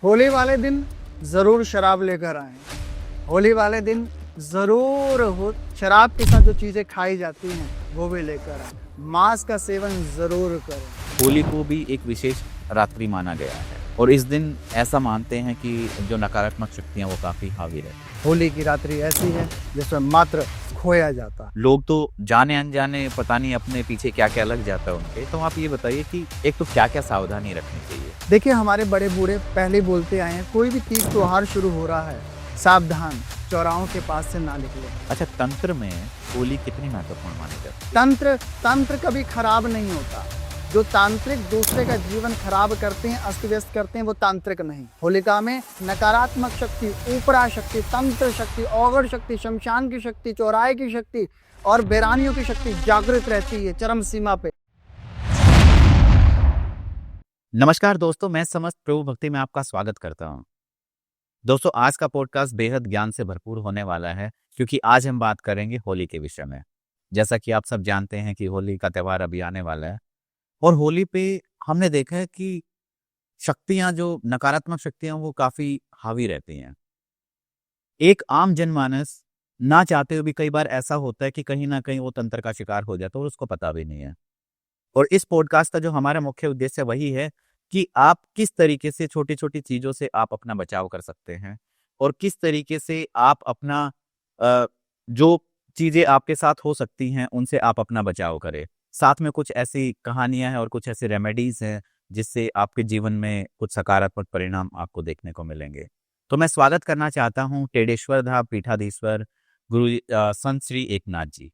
होली वाले दिन जरूर शराब लेकर आए। होली वाले दिन जरूर शराब के साथ जो चीजें खाई जाती हैं वो भी लेकर आए। मांस का सेवन जरूर करें। होली को भी एक विशेष रात्रि माना गया है और इस दिन ऐसा मानते हैं कि जो नकारात्मक शक्तियां वो काफी हावी रहती हैं। होली की रात्रि ऐसी है जिसमें मात्र खोया जाता है। लोग तो जाने अनजाने पता नहीं अपने पीछे क्या क्या लग जाता है उनके। तो आप ये बताइए कि एक तो क्या क्या सावधानी रखनी चाहिए। देखिए, हमारे बड़े बूढ़े पहले बोलते आए हैं, कोई भी तीज त्योहार शुरू हो रहा है, सावधान, चौराहों के पास से ना निकले। अच्छा, तंत्र में होली कितनी महत्वपूर्ण मानी जाती है? तंत्र कभी खराब नहीं होता। जो तांत्रिक दूसरे का जीवन खराब करते हैं, अस्त व्यस्त करते हैं, वो तांत्रिक नहीं। होलिका में नकारात्मक शक्ति, ऊपरा शक्ति, तंत्र शक्ति, औगड़ शक्ति, शमशान की शक्ति, चौराहे की शक्ति और बेरानियों की शक्ति जागृत रहती है चरम सीमा पे। नमस्कार दोस्तों, मैं समस्त प्रभु भक्ति में आपका स्वागत करता हूं। दोस्तों, आज का पॉडकास्ट बेहद ज्ञान से भरपूर होने वाला है क्योंकि आज हम बात करेंगे होली के विषय में। जैसा कि आप सब जानते हैं कि होली का त्यौहार अभी आने वाला है और होली पे हमने देखा है कि शक्तियां, जो नकारात्मक शक्तियां, वो काफी हावी रहती हैं। एक आम जनमानस ना चाहते हुए भी कई बार ऐसा होता है कि कहीं ना कहीं वो तंत्र का शिकार हो जाता है और उसको पता भी नहीं है। और इस पॉडकास्ट का जो हमारा मुख्य उद्देश्य वही है कि आप किस तरीके से छोटी छोटी चीजों से आप अपना बचाव कर सकते हैं और किस तरीके से आप अपना जो चीजें आपके साथ हो सकती हैं उनसे आप अपना बचाव करें। साथ में कुछ ऐसी कहानियां हैं और कुछ ऐसे रेमेडीज हैं जिससे आपके जीवन में कुछ सकारात्मक परिणाम आपको देखने को मिलेंगे। तो मैं स्वागत करना चाहता हूँ टेडेश्वर धाम पीठाधीश्वर गुरु संत श्री एकनाथ जी।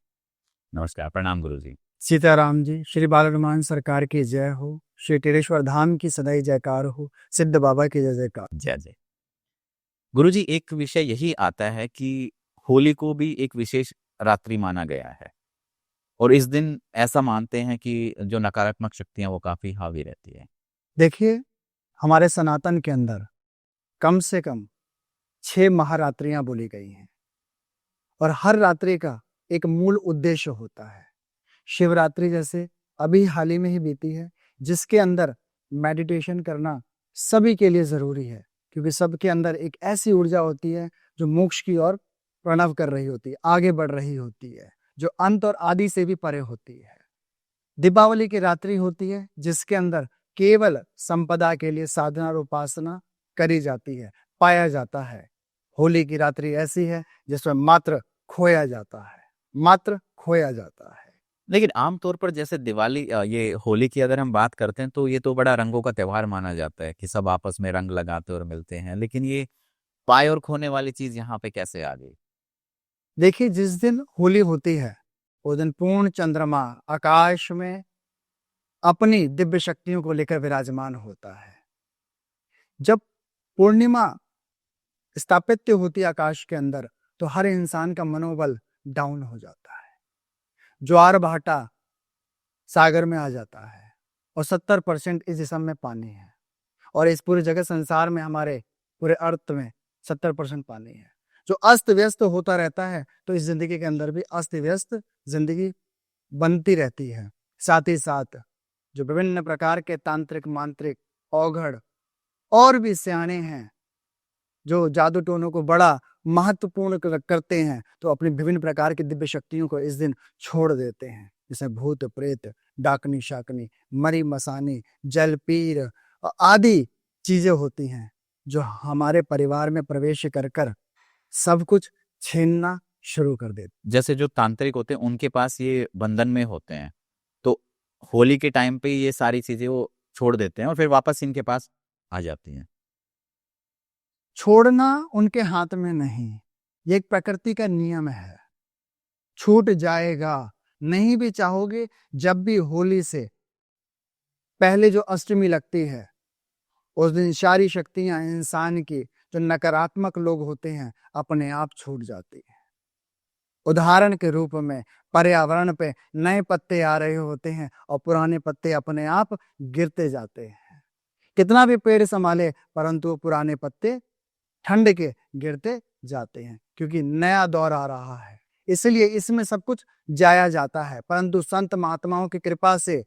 नमस्कार, प्रणाम गुरु जी। सीताराम जी, श्री बाल हनुमान सरकार की जय हो, श्री टेरेश्वर धाम की सदैव जयकार हो, सिद्ध बाबा की जय जयकार। जय जय। गुरु जी, एक विषय यही आता है कि होली को भी एक विशेष रात्रि माना गया है और इस दिन ऐसा मानते हैं कि जो नकारात्मक शक्तियां वो काफी हावी रहती है। देखिए, हमारे सनातन के अंदर कम से कम 6 महारात्रियां बोली गई हैं और हर रात्रि का एक मूल उद्देश्य होता है। शिवरात्रि जैसे अभी हाल ही में ही बीती है, जिसके अंदर मेडिटेशन करना सभी के लिए जरूरी है, क्योंकि सबके अंदर एक ऐसी ऊर्जा होती है जो मोक्ष की ओर प्रणव कर रही होती है, आगे बढ़ रही होती है, जो अंत और आदि से भी परे होती है। दीपावली की रात्रि होती है जिसके अंदर केवल संपदा के लिए साधना और उपासना करी जाती है, पाया जाता है। होली की रात्रि ऐसी है जिसमें मात्र खोया जाता है, मात्र खोया जाता है। लेकिन आमतौर पर जैसे दिवाली, ये होली की अगर हम बात करते हैं तो ये तो बड़ा रंगों का त्योहार माना जाता है कि सब आपस में रंग लगाते और मिलते हैं। लेकिन ये पाए और खोने वाली चीज यहाँ पे कैसे आ गई? देखिए, जिस दिन होली होती है उस दिन पूर्ण चंद्रमा आकाश में अपनी दिव्य शक्तियों को लेकर विराजमान होता है। जब पूर्णिमा स्थापित्य होती है आकाश के अंदर, तो हर इंसान का मनोबल डाउन हो जाता है, ज्वार भाटा सागर में आ जाता है और 70% इस दिशा में पानी है और इस पूरे जगत संसार में, हमारे पूरे अर्थ में 70% पानी है, जो अस्त व्यस्त होता रहता है। तो इस जिंदगी के अंदर भी अस्त व्यस्त जिंदगी बनती रहती है। साथ ही साथ जो विभिन्न प्रकार के तांत्रिक, मांत्रिक, औघड़ और भी सियाने हैं जो जादू टोनों को बड़ा महत्वपूर्ण करते हैं, तो अपनी विभिन्न प्रकार की दिव्य शक्तियों को इस दिन छोड़ देते हैं, जैसे भूत प्रेत, डाकनी शाकनी, मरी मसानी, जलपीर आदि चीजें होती हैं जो हमारे परिवार में प्रवेश कर कर सब कुछ छीनना शुरू कर देते। जैसे जो तांत्रिक होते हैं उनके पास ये बंधन में होते हैं, तो होली के टाइम पे ये सारी चीजें वो छोड़ देते हैं और फिर वापस इनके पास आ जाती हैं। छोड़ना उनके हाथ में नहीं, ये एक प्रकृति का नियम है, छूट जाएगा। नहीं भी चाहोगे, जब भी होली से पहले जो अष्टमी लगती है उस दिन सारी शक्तियां इंसान की, जो नकारात्मक लोग होते हैं, अपने आप छूट जाती है। उदाहरण के रूप में पर्यावरण पे नए पत्ते आ रहे होते हैं और पुराने पत्ते अपने आप गिरते जाते हैं। कितना भी पेड़ संभाले, परंतु पुराने पत्ते ठंड के गिरते जाते हैं, क्योंकि नया दौर आ रहा है। इसलिए इसमें सब कुछ जाया जाता है, परंतु संत महात्माओं की कृपा से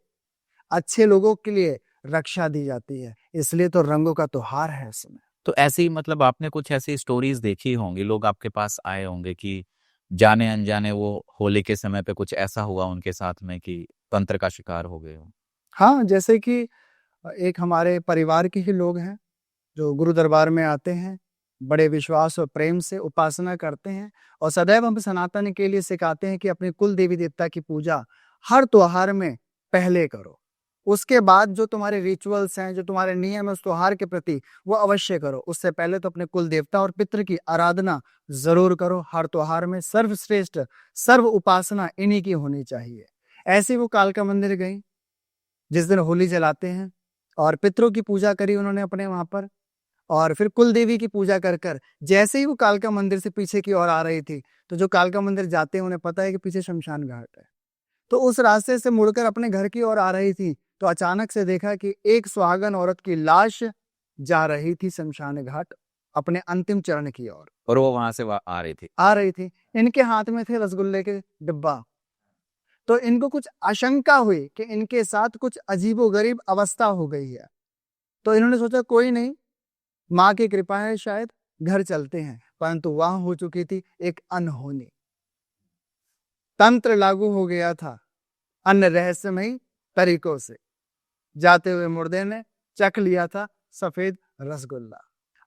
अच्छे लोगों के लिए रक्षा दी जाती है। इसलिए तो रंगों का त्योहार है इसमें। तो ऐसी मतलब आपने कुछ ऐसी स्टोरीज देखी होंगी, लोग आपके पास आए होंगे कि जाने अनजाने वो होली के समय पे कुछ ऐसा हुआ उनके साथ में कि तंत्र का शिकार हो गए हो। हाँ, जैसे कि एक हमारे परिवार के ही लोग हैं, जो गुरु दरबार में आते हैं, बड़े विश्वास और प्रेम से उपासना करते हैं और सदैव हम सनातन के लिए सिखाते हैं कि अपने कुल देवी देवता की पूजा हर त्योहार में पहले करो। उसके बाद जो तुम्हारे रिचुअल्स हैं, जो तुम्हारे नियम है उस त्योहार के प्रति, वो अवश्य करो। उससे पहले तो अपने कुल देवता और पितृ की आराधना ज़रूर करो। हर त्योहार में सर्वश्रेष्ठ, सर्व उपासना इन्हीं की होनी चाहिए। ऐसे वो कालका मंदिर गईं, जिस दिन होली जलाते हैं, और पितरों की पूजा करी उन्होंने अपने वहाँ पर, और फिर कुल देवी की पूजा कर जैसे ही वो कालका मंदिर से पीछे की ओर आ रही थी, तो जो कालका मंदिर जाते हैं उन्हें पता है कि पीछे शमशान घाट है। तो उस रास्ते से मुड़कर अपने घर की ओर आ रही थी, तो अचानक से देखा कि एक सुहागन औरत की लाश जा रही थी शमशान घाट अपने अंतिम चरण की ओर और वो वहां से आ रही थी। आ रही थी। इनके हाथ में थे रसगुल्ले के डिब्बा। तो इनको कुछ आशंका हुई कि इनके साथ कुछ अजीबोगरीब अवस्था हो गई है। तो इन्होंने सोचा कोई नहीं, माँ की कृपा है, शायद घर चलते हैं। परंतु वहां हो चुकी थी एक अनहोनी। तंत्र लागू हो गया था अन्य रहस्यमयी तरीकों से। जाते हुए मुर्दे ने चख लिया था सफेद रसगुल्ला।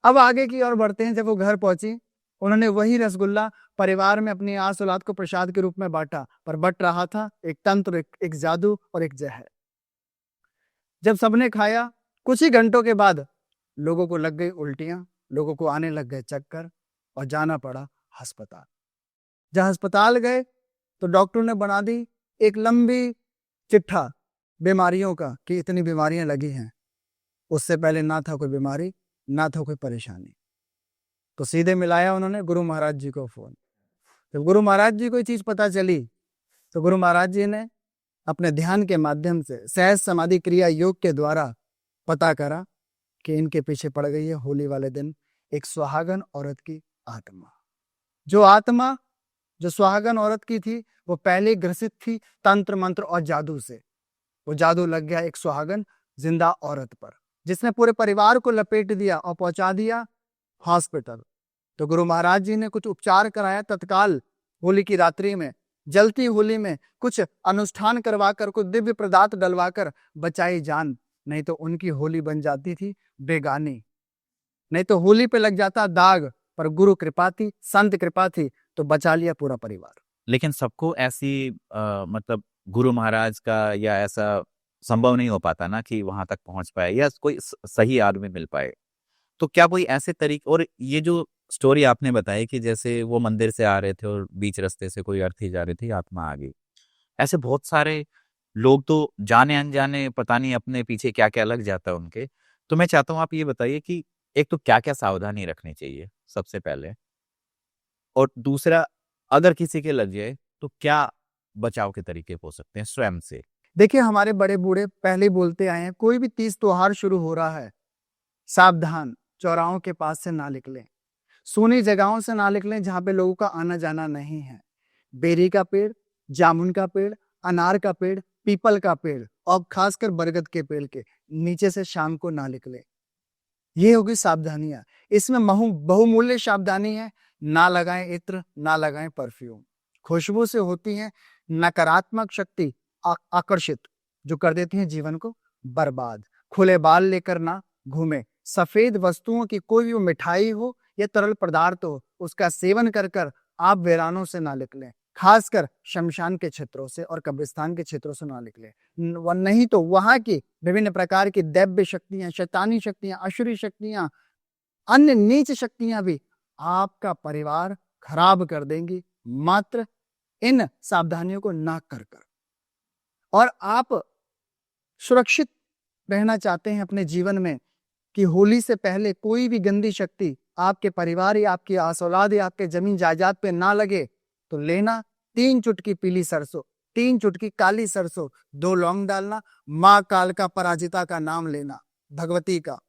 अब आगे की ओर बढ़ते हैं। जब वो घर पहुंची, उन्होंने वही रसगुल्ला परिवार में अपनी आस औलाद को प्रसाद के रूप में बांटा, पर बट रहा था एक तंत्र, एक जादू और एक जहर। जब सबने खाया, कुछ ही घंटों के बाद लोगों को लग गई उल्टियां, लोगों को आने लग गए चक्कर और जाना पड़ा अस्पताल। जब अस्पताल गए तो डॉक्टर ने बना दी एक लंबी चिट्ठा बीमारियों का कि इतनी बीमारियां लगी हैं। उससे पहले ना था कोई बीमारी, ना था कोई परेशानी। तो सीधे मिलाया उन्होंने गुरु महाराज जी को फोन। जब गुरु महाराज जी को ये चीज पता चली, तो गुरु महाराज जी ने अपने ध्यान के माध्यम से सहज समाधि क्रिया योग के द्वारा पता करा कि इनके पीछे पड़ गई है होली वाले दिन एक सुहागन औरत की आत्मा। जो आत्मा जो सुहागन औरत की थी, वो पहले ग्रसित थी तंत्र मंत्र और जादू से। वो जादू लग गया एक सुहागन जिंदा औरत पर, जिसने पूरे परिवार को लपेट दिया और पहुंचा दिया हॉस्पिटल। तो गुरु महाराज जी ने कुछ उपचार कराया तत्काल। होली की रात्रि में, जलती होली में कुछ अनुष्ठान करवाकर, कुछ दिव्य पदार्थ डलवाकर बचाई जान। नहीं तो उनकी होली बन जाती थी बेगानी, नहीं तो होली पे लग जाता दाग। पर गुरु कृपा थी, संत कृपा थी, तो बचा लिया पूरा परिवार। लेकिन सबको ऐसी मतलब गुरु महाराज का या ऐसा संभव नहीं हो पाता ना कि वहां तक पहुंच पाए या कोई सही आदमी मिल पाए। तो क्या कोई ऐसे तरीके, और ये जो स्टोरी आपने बताई कि जैसे वो मंदिर से आ रहे थे और बीच रास्ते से कोई अर्थी जा रही थी, आत्मा आ गई, ऐसे बहुत सारे लोग तो जाने अनजाने पता नहीं अपने पीछे क्या क्या लग जाता है उनके। तो मैं चाहता हूँ आप ये बताइए कि एक तो क्या क्या सावधानी रखनी चाहिए सबसे पहले, और दूसरा अगर किसी के लग जाए तो क्या बचाव के तरीके हो सकते हैं स्वयं से। देखिए, हमारे बड़े बूढ़े पहले ही बोलते आए हैं, कोई भी तीज त्योहार शुरू हो रहा है, सावधान, चौराहों के पास से ना निकलें, सूनी जगहों से ना निकलें जहां पे लोगों का आना जाना नहीं है। बेरी का पेड़, जामुन का पेड़, अनार का पेड़, पीपल का पेड़ और खासकर बरगद के पेड़ के नीचे से शाम को ना निकले। ये होगी सावधानियां। इसमें बहुमूल्य सावधानी है। ना लगाएं इत्र, ना लगाएं परफ्यूम। खुशबू से होती है नकारात्मक शक्ति आकर्षित, जो कर देती है जीवन को बर्बाद। खुले बाल लेकर ना घूमे। सफेद वस्तुओं की कोई भी मिठाई हो या तरल पदार्थ हो, उसका सेवन कर आप वीरानों से ना निकलें। खासकर शमशान के क्षेत्रों से और कब्रिस्तान के क्षेत्रों से ना निकले। नहीं तो वहां की विभिन्न प्रकार की दैव्य शक्तियां, शैतानी शक्तियां, असुरी शक्तियां, अन्य नीच शक्तियां भी आपका परिवार खराब कर देंगी, मात्र इन सावधानियों को ना कर। और आप सुरक्षित रहना चाहते हैं अपने जीवन में कि होली से पहले कोई भी गंदी शक्ति आपके परिवार या आपकी आस औलाद या आपके जमीन जायदाद पे ना लगे, तो लेना 3 चुटकी पीली सरसों, 3 चुटकी काली सरसों, 2 लौंग डालना, माँ कालका पराजिता का नाम लेना, भगवती का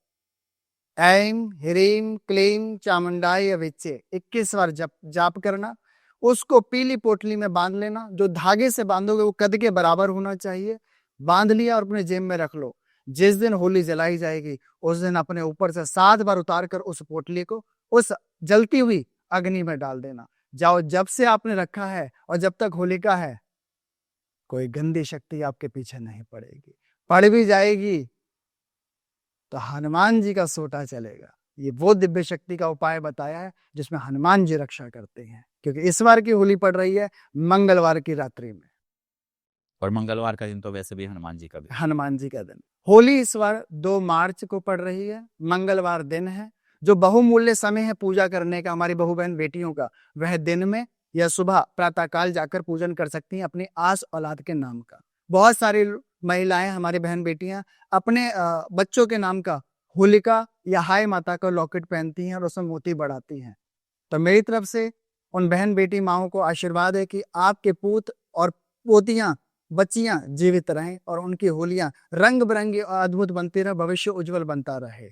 ऐम ह्रीम क्लीम चामुंडाय अविच्चे 21 बार जाप करना। उसको पीली पोटली में बांध लेना। जो धागे से बांधोगे वो कद के बराबर होना चाहिए। बांध लिया और अपने जेब में रख लो। जिस दिन होली जलाई जाएगी उस दिन अपने ऊपर से 7 बार उतार कर उस पोटली को उस जलती हुई अग्नि में डाल देना। जाओ, जब से आपने रखा है और जब तक होलिका है, कोई गंदी शक्ति आपके पीछे नहीं पड़ेगी। पड़ भी जाएगी तो हनुमान जी का सोटा चलेगा। ये वो दिव्य शक्ति का उपाय बताया है जिसमें हनुमान जी रक्षा करते हैं, क्योंकि इस बार की होली पड़ रही है मंगलवार की रात्रि में, और मंगलवार का दिन तो वैसे भी हनुमान जी का भी। हनुमान जी का दिन। होली इस बार 2 मार्च को पड़ रही है, मंगलवार दिन है, जो बहुमूल्य समय है पूजा करने का हमारी बहू बहन बेटियों का। वह दिन में या सुबह प्रातःकाल जाकर पूजन कर सकती हैं अपनी आस औलाद के नाम का। बहुत सारी महिलाएं, हमारी बहन बेटियां अपने बच्चों के नाम का होलिका या हाय माता का लॉकेट पहनती हैं और उसमें मोती बढ़ाती हैं। तो मेरी तरफ से उन बहन बेटी माओं को आशीर्वाद है कि आपके पूत और पोतियां, बच्चियां जीवित रहें और उनकी होलियां रंग बिरंगी और अद्भुत बनती रहे, भविष्य उज्जवल बनता रहे।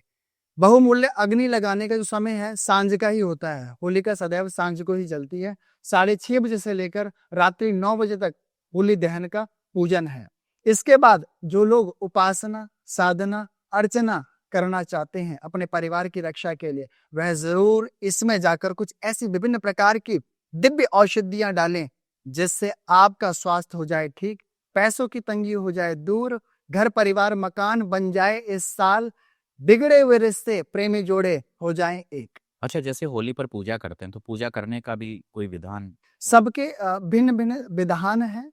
बहुमूल्य अग्नि लगाने का जो समय है सांझ का ही होता है। होलिका सदैव सांझ को ही जलती है। 6:30 बजे से लेकर रात्रि 9 बजे तक होली दहन का पूजन है। इसके बाद जो लोग उपासना, साधना, अर्चना करना चाहते हैं अपने परिवार की रक्षा के लिए, वह जरूर इसमें जाकर कुछ ऐसी विभिन्न प्रकार की दिव्य औषधियां डालें जिससे आपका स्वास्थ्य हो जाए ठीक, पैसों की तंगी हो जाए दूर, घर परिवार मकान बन जाए इस साल, बिगड़े हुए रिश्ते प्रेमी जोड़े हो जाएं एक। अच्छा, जैसे होली पर पूजा करते हैं तो पूजा करने का भी कोई विधान? सबके भिन्न भिन्न विधान है।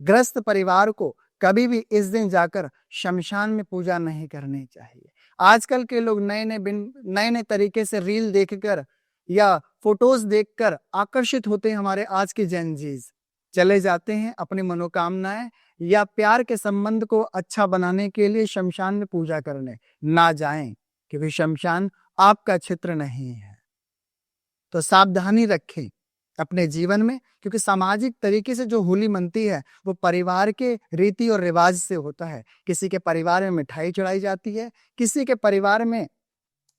ग्रस्त परिवार को कभी भी इस दिन जाकर शमशान में पूजा नहीं करनी चाहिए। आजकल के लोग नए नए तरीके से रील देखकर या फोटोज देखकर आकर्षित होते हैं। हमारे आज के जेनजीज चले जाते हैं अपनी मनोकामनाएं या प्यार के संबंध को अच्छा बनाने के लिए शमशान में पूजा करने। ना जाएं, क्योंकि शमशान आपका क्षेत्र नहीं है। तो सावधानी रखें अपने जीवन में, क्योंकि सामाजिक तरीके से जो होली मनती है वो परिवार के रीति और रिवाज से होता है। किसी के परिवार में मिठाई चढ़ाई जाती है, किसी के परिवार में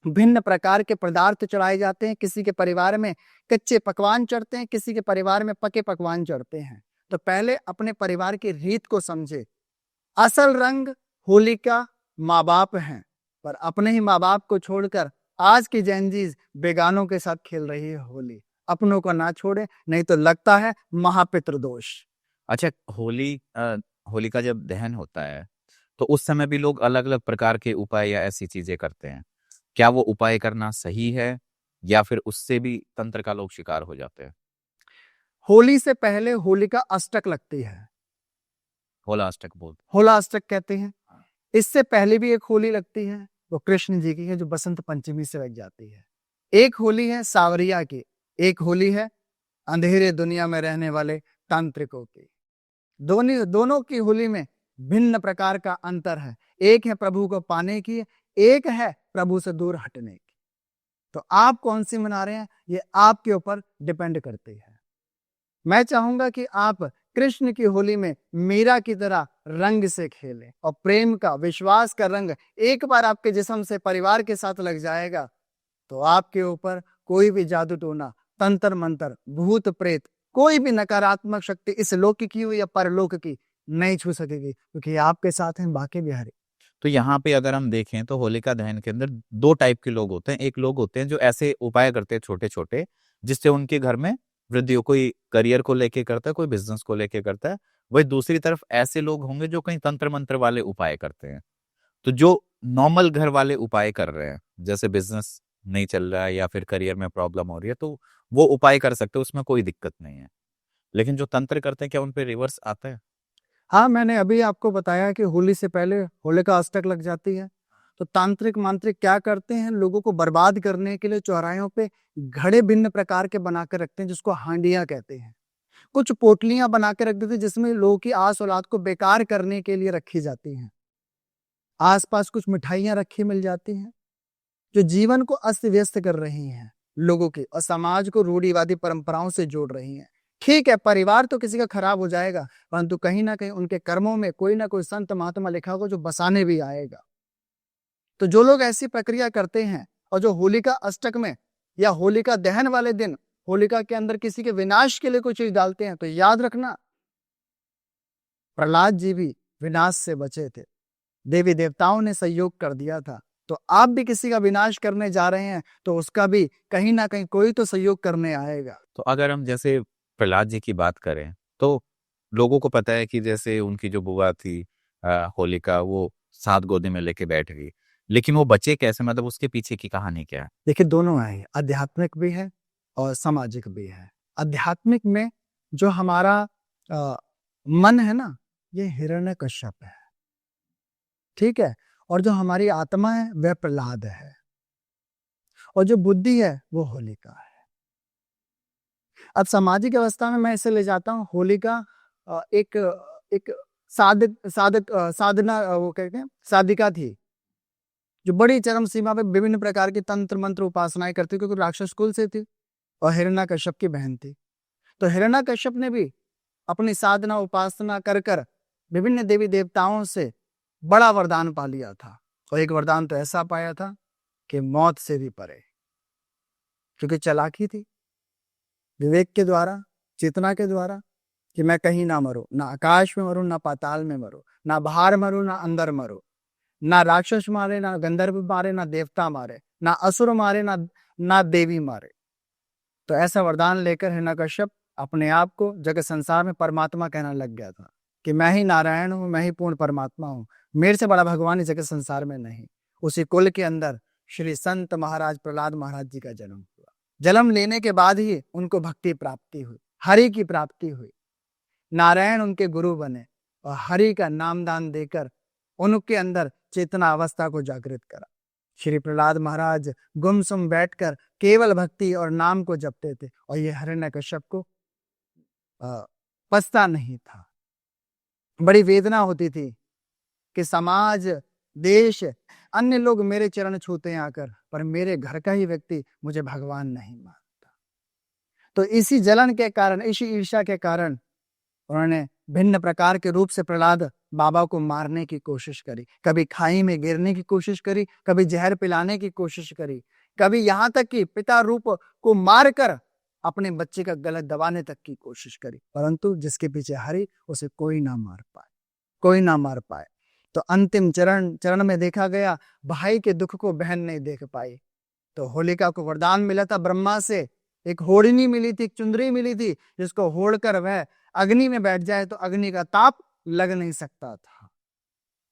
भिन्न प्रकार के पदार्थ चढ़ाए जाते हैं, किसी के परिवार में कच्चे पकवान चढ़ते हैं, किसी के परिवार में पके पकवान चढ़ते हैं। तो पहले अपने परिवार की रीत को समझे। असल रंग होली का माँ बाप हैं, पर अपने ही माँ बाप को छोड़कर आज की जेनजीज बेगानों के साथ खेल रही है होली। अपनों को ना छोड़े, नहीं तो लगता है महापितृ दोष। अच्छा, होली का जब दहन होता है तो उस समय भी लोग अलग अलग प्रकार के उपाय या ऐसी चीजें करते हैं। क्या वो उपाय करना सही है या फिर उससे भी तंत्र का लोग शिकार हो जाते हैं? होली से पहले होलिका अष्टक लगती है, होला अष्टक बोल। होला अष्टक कहते हैं। इससे पहले भी एक होली लगती है, वो कृष्ण जी की है, जो बसंत पंचमी से लग जाती है। एक होली है सावरिया की, एक होली है अंधेरे दुनिया में रहने वाले तांत्रिकों की। दोनों की होली में भिन्न प्रकार का अंतर है। एक है प्रभु को पाने की, एक है प्रभु से दूर हटने की। तो आप कौन सी मना रहे हैं ये आपके ऊपर डिपेंड करती है। मैं चाहूंगा कि आप कृष्ण की होली में मीरा की तरह रंग से खेलें, और प्रेम का, विश्वास का रंग एक बार आपके जिस्म से परिवार के साथ लग जाएगा तो आपके ऊपर कोई भी जादू टोना, तंत्र मंत्र, भूत प्रेत, कोई भी नकारात्मक शक्ति इस लोक की हो या परलोक की नहीं छू सकेगी, क्योंकि आपके साथ हैं बाकी बिहारी। तो यहाँ पे अगर हम देखें तो होलिका दहन के अंदर 2 टाइप के लोग होते हैं। एक लोग होते हैं जो ऐसे उपाय करते हैं छोटे छोटे, जिससे उनके घर में वृद्धि हो। कोई करियर को लेके करता है, कोई बिजनेस को लेके करता है। वही दूसरी तरफ ऐसे लोग होंगे जो कहीं तंत्र मंत्र वाले उपाय करते हैं। तो जो नॉर्मल घर वाले उपाय कर रहे हैं, जैसे बिजनेस नहीं चल रहा है या फिर करियर में प्रॉब्लम हो रही है, तो वो उपाय कर सकते हैं, उसमें कोई दिक्कत नहीं है। लेकिन जो तंत्र करते हैं, क्या उन पे रिवर्स आता है? हाँ, मैंने अभी आपको बताया कि होली से पहले होलिका अष्टक लग जाती है। तो तांत्रिक मांत्रिक क्या करते हैं, लोगों को बर्बाद करने के लिए चौराहों पे घड़े भिन्न प्रकार के बना के रखते हैं, जिसको हांडियां कहते हैं। कुछ पोटलियां बना के रख देते हैं जिसमें लोगों की आस औलाद को बेकार करने के लिए रखी जाती हैं। आसपास कुछ मिठाइयां रखी मिल जाती हैं जो जीवन को अस्त व्यस्त कर रही हैं लोगों के, और समाज को रूढ़िवादी परंपराओं से जोड़ रही हैं। ठीक है, परिवार तो किसी का खराब हो जाएगा, परंतु कहीं ना कहीं उनके कर्मों में कोई ना कोई संत महात्मा लिखा होगा जो बसाने भी आएगा। तो जो लोग ऐसी प्रक्रिया करते हैं और जो होलिका अष्टक में या होलिका दहन वाले दिन होलिका के अंदर किसी के विनाश के लिए कोई चीज डालते हैं, तो याद रखना प्रहलाद जी भी विनाश से बचे थे। देवी देवताओं ने सहयोग कर दिया था। तो आप भी किसी का विनाश करने जा रहे हैं तो उसका भी कहीं ना कहीं कोई तो सहयोग करने आएगा। तो अगर हम जैसे प्रहलाद जी की बात करें तो लोगों को पता है कि जैसे उनकी जो बुआ थी होलिका, वो 7 गोदी में लेके बैठ गई, लेकिन वो बचे कैसे? मतलब उसके पीछे की कहानी क्या है? देखिए, दोनों है, आध्यात्मिक भी है और सामाजिक भी है। आध्यात्मिक में जो हमारा अ, मन है ना, ये हिरण्यकश्यप है, ठीक है, और जो हमारी आत्मा है वह प्रहलाद है, और जो बुद्धि है वो होलिका है। अब सामाजिक अवस्था में मैं इसे ले जाता हूँ, होलिका एक एक साधना, वो कहते हैं साधिका थी, जो बड़ी चरम सीमा पे विभिन्न प्रकार की तंत्र मंत्र उपासनाएं करती, क्योंकि राक्षस कुल से थी और हिरण्यकश्यप की बहन थी। तो हिरण्यकश्यप ने भी अपनी साधना उपासना कर कर विभिन्न देवी देवताओं से बड़ा वरदान पा लिया था, और एक वरदान तो ऐसा पाया था कि मौत से भी परे, क्योंकि चालाकी थी, विवेक के द्वारा, चेतना के द्वारा, कि मैं कहीं ना मरूं, ना आकाश में मरूं, ना पाताल में मरूं, ना बाहर मरूं, ना अंदर मरूं, ना राक्षस मारे, ना गंधर्व मारे, ना देवता मारे, ना असुर मारे, ना देवी मारे। तो ऐसा वरदान लेकर हिरण्यकश्यप अपने आप को जगत संसार में परमात्मा कहना लग गया था, कि मैं ही नारायण हूं, मैं ही पूर्ण परमात्मा हूं, मेरे से बड़ा भगवान इस जगत संसार में नहीं। उसी कुल के अंदर श्री संत महाराज प्रहलाद महाराज जी का जन्म हुआ। जन्म लेने के बाद ही उनको भक्ति प्राप्ति हुई, हरि की प्राप्ति हुई, नारायण उनके गुरु बने और हरि का नामदान देकर उनके अंदर चेतना अवस्था को जागृत करा। श्री प्रहलाद महाराज गुमसुम बैठकर केवल भक्ति और नाम को जपते थे, और ये हिरण्यकश्यप को पछता नहीं था। बड़ी वेदना होती थी कि समाज, देश, अन्य लोग मेरे चरण छूते हैं आकर, पर मेरे घर का ही व्यक्ति मुझे भगवान नहीं मानता। तो इसी जलन के कारण, इसी ईर्ष्या के कारण उन्होंने भिन्न प्रकार के रूप से प्रहलाद बाबा को मारने की कोशिश करी। कभी खाई में गिरने की कोशिश करी, कभी जहर पिलाने की कोशिश करी, कभी यहाँ तक कि पिता रूप को मारकर अपने बच्चे का गला दबाने तक की कोशिश करी, परंतु जिसके पीछे हरि, उसे कोई ना मार पाए, कोई ना मार पाए। तो अंतिम चरण में देखा गया, भाई के दुख को बहन नहीं देख पाई। तो होलिका को वरदान मिला था ब्रह्मा से, एक होड़नी मिली थी, एक चुंदरी मिली थी, जिसको होड़कर वह अग्नि में बैठ जाए तो अग्नि का ताप लग नहीं सकता था।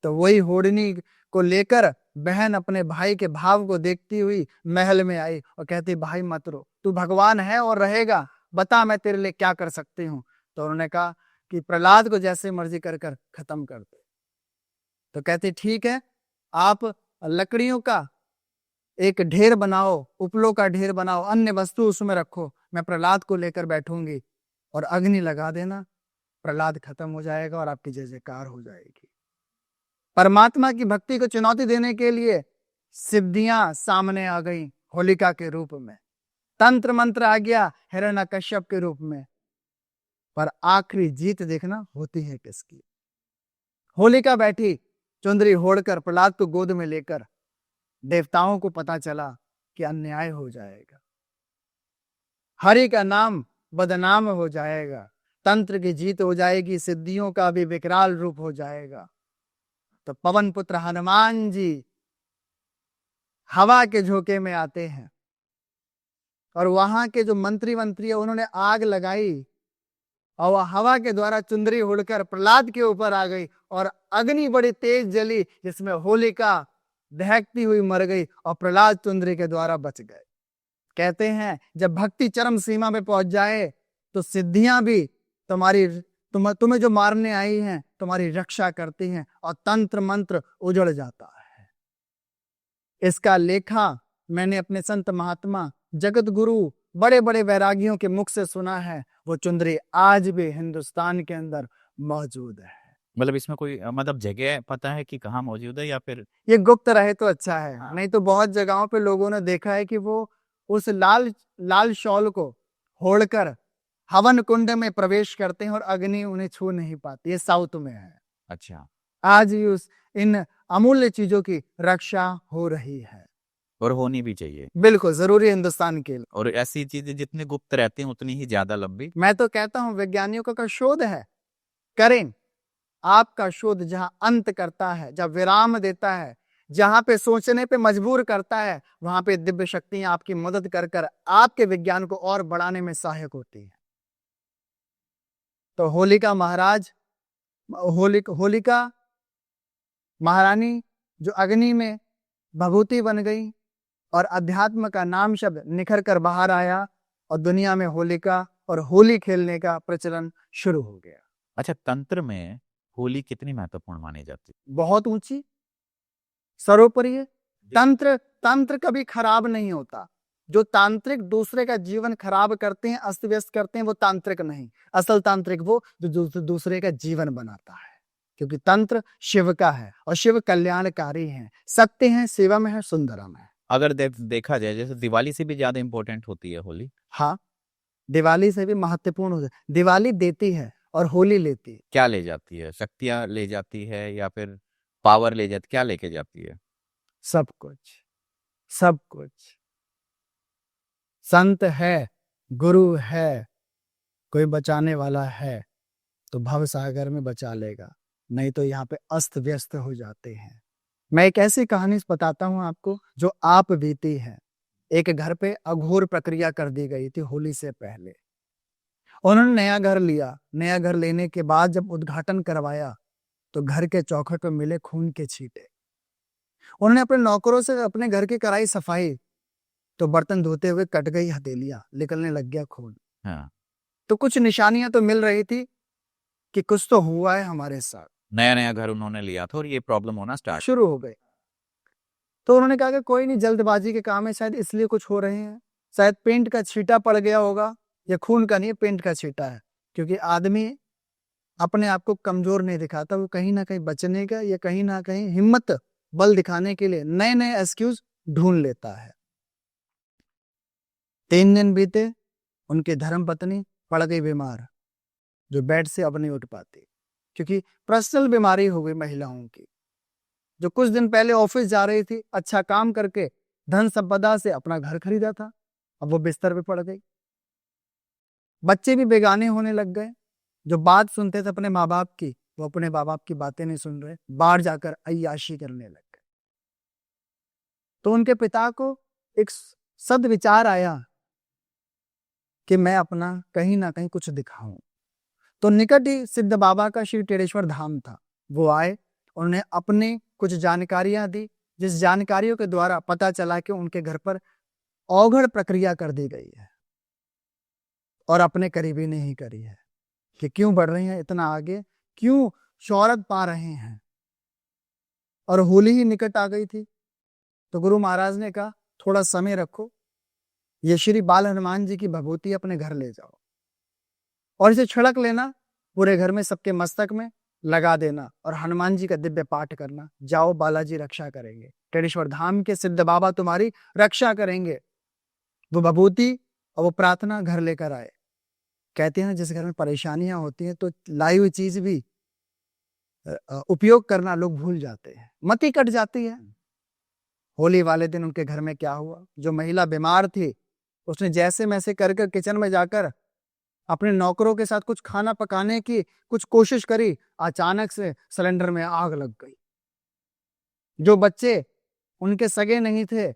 तो वही होड़नी को लेकर बहन अपने भाई के भाव को देखती हुई महल में आई और कहती, भाई मत रो, तू भगवान है और रहेगा, बता मैं तेरे लिए क्या कर सकती हूँ। तो उन्होंने कहा कि प्रहलाद को जैसे मर्जी कर कर खत्म कर दे। तो कहती, ठीक है, आप लकड़ियों का एक ढेर बनाओ, उपलों का ढेर बनाओ, अन्य वस्तु उसमें रखो, मैं प्रहलाद को लेकर बैठूंगी और अग्नि लगा देना, प्रहलाद खत्म हो जाएगा और आपकी जय जयकार हो जाएगी। परमात्मा की भक्ति को चुनौती देने के लिए सिद्धियां सामने आ गई होलिका के रूप में, तंत्र मंत्र आ गया हिरण्यकश्यप के रूप में, पर आखिरी जीत देखना होती है किसकी। होलिका बैठी चुंदरी होड़कर प्रहलाद को गोद में लेकर, देवताओं को पता चला कि अन्याय हो जाएगा, हरि का नाम बदनाम हो जाएगा, तंत्र की जीत हो जाएगी, सिद्धियों का भी विकराल रूप हो जाएगा। तो पवन पुत्र हनुमान जी हवा के झोंके में आते हैं, और वहां के जो मंत्री है उन्होंने आग लगाई, और वह हवा के द्वारा चुंदरी उड़कर प्रहलाद के ऊपर आ गई, और अग्नि बड़ी तेज जली, जिसमें होलिका दहकती हुई मर गई और प्रहलाद चुंदरी के द्वारा बच गए। कहते हैं जब भक्ति चरम सीमा पे पहुंच जाए तो सिद्धियां भी तुम्हें जो मारने आई हैं तुम्हारी रक्षा करती हैं, और तंत्र मंत्र उजड़ जाता है। इसका लेखा मैंने अपने संत महात्मा, जगत गुरु, बड़े बड़े वैरागियों के मुख से सुना है। वो चुंदरी आज भी हिंदुस्तान के अंदर मौजूद है। मतलब इसमें कोई मतलब जगह पता है कि कहाँ मौजूद है, या फिर ये गुप्त रहे तो अच्छा है। हाँ। नहीं तो बहुत जगहों पे लोगों ने देखा है कि वो उस लाल शॉल को होड़कर हवन कुंड में प्रवेश करते हैं और अग्नि उन्हें छू नहीं पाती। ये साउथ में है। अच्छा, आज भी इन अमूल्य चीजों की रक्षा हो रही है, और होनी भी चाहिए। बिल्कुल जरूरी है हिंदुस्तान के लिए। और ऐसी चीजें जितनी गुप्त रहती हैं उतनी ही ज्यादा लंबी। मैं तो कहता हूं वैज्ञानिकों का शोध है, करें, आपका शोध जहां अंत करता है, जब विराम देता है, जहां पे सोचने पे मजबूर करता है, वहां पे दिव्य शक्तियां आपकी मदद कर कर आपके विज्ञान को और बढ़ाने में सहायक होती है। तो होलिका महाराज, होलिका महारानी जो अग्नि में भभूति बन गई और अध्यात्म का नाम शब्द निखर कर बाहर आया और दुनिया में होलिका और होली खेलने का प्रचलन शुरू हो गया। अच्छा, तंत्र में होली कितनी महत्वपूर्ण मानी जाती है? बहुत ऊंची, सर्वोपरि है। तंत्र तंत्र कभी खराब नहीं होता। जो तांत्रिक दूसरे का जीवन खराब करते हैं, अस्त व्यस्त करते हैं, वो तांत्रिक नहीं। असल तांत्रिक वो जो दूसरे का जीवन बनाता है, क्योंकि तंत्र शिव का है और शिव कल्याणकारी है, सत्य है, शिवम है, सुंदरम है। अगर देखा जाए, जैसे दिवाली से भी ज्यादा इंपॉर्टेंट होती है होली। हाँ, दिवाली से भी महत्वपूर्ण होता है। दिवाली देती है और होली लेती है। क्या ले जाती है? शक्तियां ले जाती है या फिर पावर ले जाती, क्या लेके जाती है? सब कुछ, सब कुछ। संत है, गुरु है, कोई बचाने वाला है तो भव सागर में बचा लेगा, नहीं तो यहाँ पे अस्त व्यस्त हो जाते हैं। मैं एक ऐसी कहानी बताता हूँ आपको जो आप बीती है। एक घर पे अघोर प्रक्रिया कर दी गई थी होली से पहले। उन्होंने नया घर लिया। नया घर लेने के बाद जब उद्घाटन करवाया तो घर के चौखट पर मिले खून के छींटे। उन्होंने अपने नौकरों से अपने घर की कराई सफाई, तो बर्तन धोते हुए कट गई हथेलियां, निकलने लग गया खून। हाँ। तो कुछ निशानियां तो मिल रही थी कि कुछ तो हुआ है हमारे साथ। नया नया घर उन्होंने लिया था और ये प्रॉब्लम होना स्टार्ट शुरू हो गई। तो उन्होंने कहा कि कोई नहीं, जल्दबाजी के काम है, शायद इसलिए कुछ हो रहे हैं, शायद पेंट का छींटा पड़ गया होगा। या खून का नहीं, पेंट का छींटा है। क्योंकि आदमी अपने आप को कमजोर नहीं दिखाता, वो कहीं ना कहीं बचने का या कहीं ना कहीं हिम्मत बल दिखाने के लिए नए नए एक्सक्यूज ढूंढ लेता है। 3 दिन बीते, उनकी धर्म पत्नी पड़ गई बीमार, जो बेड से अब नहीं उठ पाती, क्योंकि पर्सनल बीमारी हो गई महिलाओं की। जो कुछ दिन पहले ऑफिस जा रही थी, अच्छा काम करके धन संपदा से अपना घर खरीदा था, अब वो बिस्तर पे पड़ गई। बच्चे भी बेगाने होने लग गए। जो बात सुनते थे अपने माँ बाप की, वो अपने माँ बाप की बातें नहीं सुन रहे, बाहर जाकर अय्याशी करने लग गए। तो उनके पिता को एक सद्विचार आया कि मैं अपना कहीं ना कहीं कुछ दिखाऊं। तो निकट ही सिद्ध बाबा का श्री टेढ़ेश्वर धाम था। वो आए, उन्होंने अपनी कुछ जानकारियां दी, जिस जानकारियों के द्वारा पता चला कि उनके घर पर अवघड़ प्रक्रिया कर दी गई है और अपने करीबी ने ही करी है। कि क्यों बढ़ रहे हैं इतना आगे, क्यों शोहरत पा रहे हैं। और होली ही निकट आ गई थी। तो गुरु महाराज ने कहा थोड़ा समय रखो, ये श्री बाल हनुमान जी की भभूति अपने घर ले जाओ और इसे छिड़क लेना, पूरे घर में सबके मस्तक में लगा देना और हनुमान जी का दिव्य पाठ करना। जाओ, बालाजी रक्षा करेंगे, टेढ़ेश्वर धाम के सिद्ध बाबा तुम्हारी रक्षा करेंगे। वो भभूति और वो प्रार्थना घर लेकर आए। कहते हैं जिस घर में परेशानियां होती हैं तो लाई हुई चीज भी उपयोग करना लोग भूल जाते हैं, मति कट जाती है। होली वाले दिन उनके घर में क्या हुआ, जो महिला बीमार थी उसने जैसे मैसे कर किचन में जाकर अपने नौकरों के साथ कुछ खाना पकाने की कुछ कोशिश करी। अचानक से सिलेंडर में आग लग गई। जो बच्चे उनके सगे नहीं थे,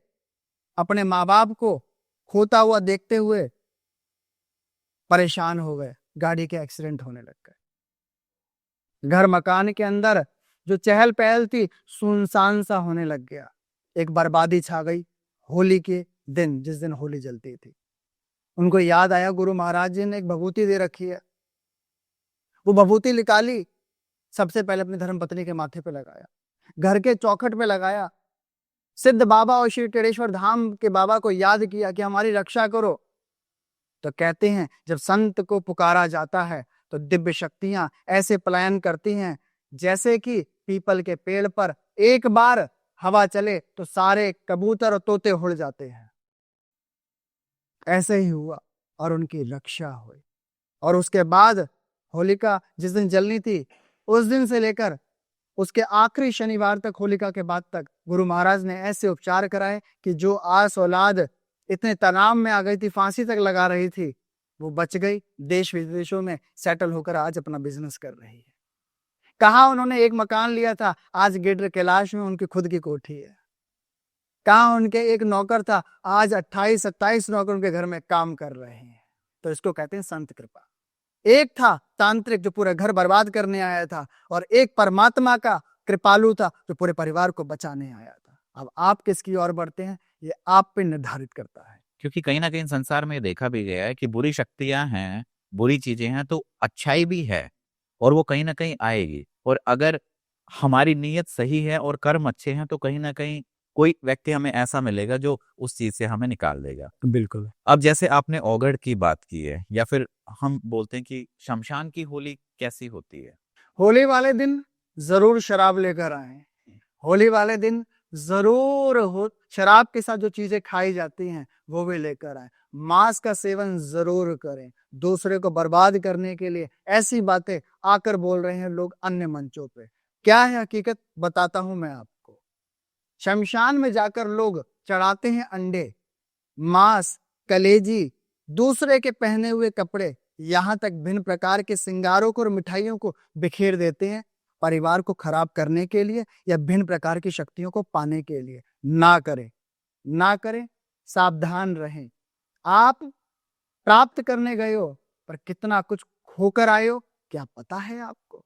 अपने माँ बाप को खोता हुआ देखते हुए परेशान हो गए। गाड़ी के एक्सीडेंट होने लग गए। घर मकान के अंदर जो चहल पहल थी, सुनसान सा होने लग गया। एक बर्बादी छा गई। होली के दिन, जिस दिन होली जलती थी, उनको याद आया गुरु महाराज जी ने एक भभूति दे रखी है। वो भभूति निकाली, सबसे पहले अपनी धर्मपत्नी के माथे पे लगाया, घर के चौखट पे लगाया, सिद्ध बाबा और श्री टेढ़ेश्वर धाम के बाबा को याद किया कि हमारी रक्षा करो। तो कहते हैं जब संत को पुकारा जाता है तो दिव्य शक्तियां ऐसे पलायन करती हैं जैसे कि पीपल के पेड़ पर एक बार हवा चले तो सारे कबूतर और तोते उड़ जाते हैं। ऐसे ही हुआ और उनकी रक्षा हुई। और उसके बाद होलिका जिस दिन जलनी थी, उस दिन से लेकर उसके आखिरी शनिवार तक, होलिका के बाद तक, गुरु महाराज ने ऐसे उपचार कराए कि जो आस औलाद इतने तनाव में आ गई थी, फांसी तक लगा रही थी, वो बच गई। देश विदेशों में सेटल होकर आज अपना बिजनेस कर रही है। कहाँ उन्होंने एक मकान लिया था, आज गिरधर कैलाश में उनकी खुद की कोठी है। कहाँ उनके एक नौकर था, आज 28-27 नौकर उनके घर में काम कर रहे हैं। तो इसको कहते हैं संत कृपा। एक था तांत्रिक जो पूरा घर बर्बाद करने आया था, और एक परमात्मा का कृपालु था जो पूरे परिवार को बचाने आया था। अब आप किसकी ओर बढ़ते हैं, ये आप पे निर्धारित करता है। क्योंकि कहीं ना कहीं संसार में देखा भी गया है कि बुरी शक्तियां हैं, बुरी चीजें हैं, तो अच्छाई भी है और वो कहीं ना कहीं आएगी। और अगर हमारी नीयत सही है और कर्म अच्छे हैं तो कहीं ना कहीं कोई व्यक्ति हमें ऐसा मिलेगा जो उस चीज से हमें निकाल देगा। बिल्कुल। अब जैसे आपने ओगड़ की बात की है, या फिर हम बोलते हैं कि शमशान की होली कैसी होती है? होली वाले दिन जरूर शराब लेकर आए। होली वाले दिन जरूर शराब के साथ जो चीजें खाई जाती हैं वो भी लेकर आए। मांस का सेवन जरूर करें। दूसरे को बर्बाद करने के लिए ऐसी बातें आकर बोल रहे हैं लोग अन्य मंचों पे। क्या है हकीकत, बताता हूं मैं आपको। शमशान में जाकर लोग चढ़ाते हैं अंडे, मांस, कलेजी, दूसरे के पहने हुए कपड़े, यहाँ तक भिन्न प्रकार के सिंगारों को और मिठाइयों को बिखेर देते हैं, परिवार को खराब करने के लिए या भिन्न प्रकार की शक्तियों को पाने के लिए। ना करें, ना करें, सावधान रहें। आप प्राप्त करने गए हो पर कितना कुछ खोकर आए हो, क्या पता है आपको?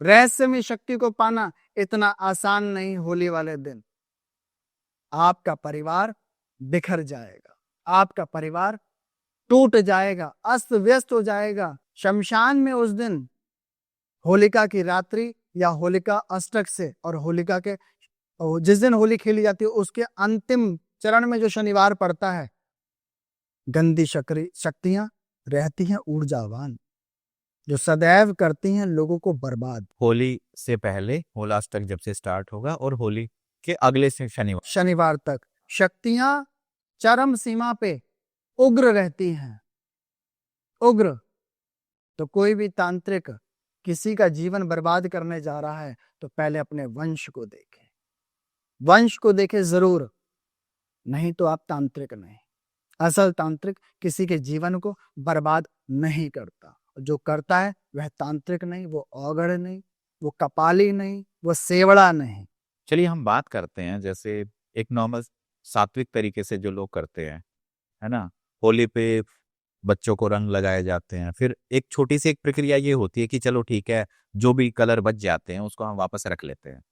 रहस्यमय शक्ति को पाना इतना आसान नहीं। होली वाले दिन आपका परिवार बिखर जाएगा, आपका परिवार टूट जाएगा, अस्त व्यस्त हो जाएगा। शमशान में उस दिन होलिका की रात्रि या होलिका अष्टक से और होलिका के जिस दिन होली खेली जाती है उसके अंतिम चरण में जो शनिवार पड़ता है, गंदी शक्तियां रहती हैं ऊर्जावान, जो सदैव करती हैं लोगों को बर्बाद। होली से पहले होलाष्टक जब से स्टार्ट होगा और होली के अगले से शनिवार तक शक्तियां चरम सीमा पे उग्र रहती हैं। उग्र। तो कोई भी तांत्रिक किसी का जीवन बर्बाद करने जा रहा है तो पहले अपने वंश को देखे, वंश को देखे जरूर, नहीं तो आप तांत्रिक नहीं। असल तांत्रिक किसी के जीवन को बर्बाद नहीं करता। जो करता है वह तांत्रिक नहीं, वो औगड़ नहीं, वो कपाली नहीं, वो सेवड़ा नहीं। चलिए हम बात करते हैं जैसे एक नॉर्मल सात्विक तरीके से जो लोग करते हैं, है ना। होली पे बच्चों को रंग लगाए जाते हैं, फिर एक छोटी सी एक प्रक्रिया ये होती है कि चलो ठीक है, जो भी कलर बच जाते हैं उसको हम वापस रख लेते हैं,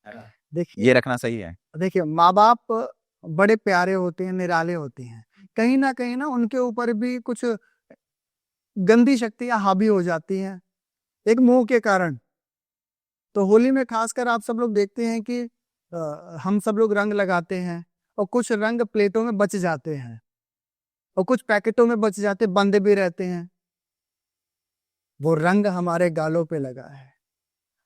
है ना? देखिए, ये रखना सही है? देखिए माँ बाप बड़े प्यारे होते हैं, निराले होते हैं, कहीं ना उनके ऊपर भी कुछ गंदी शक्तियां हावी हो जाती हैं एक मोह के कारण। तो होली में खासकर आप सब लोग देखते हैं कि हम सब लोग रंग लगाते हैं और कुछ रंग प्लेटों में बच जाते हैं और कुछ पैकेटों में बच जाते, बंदे भी रहते हैं। वो रंग हमारे गालों पे लगा है,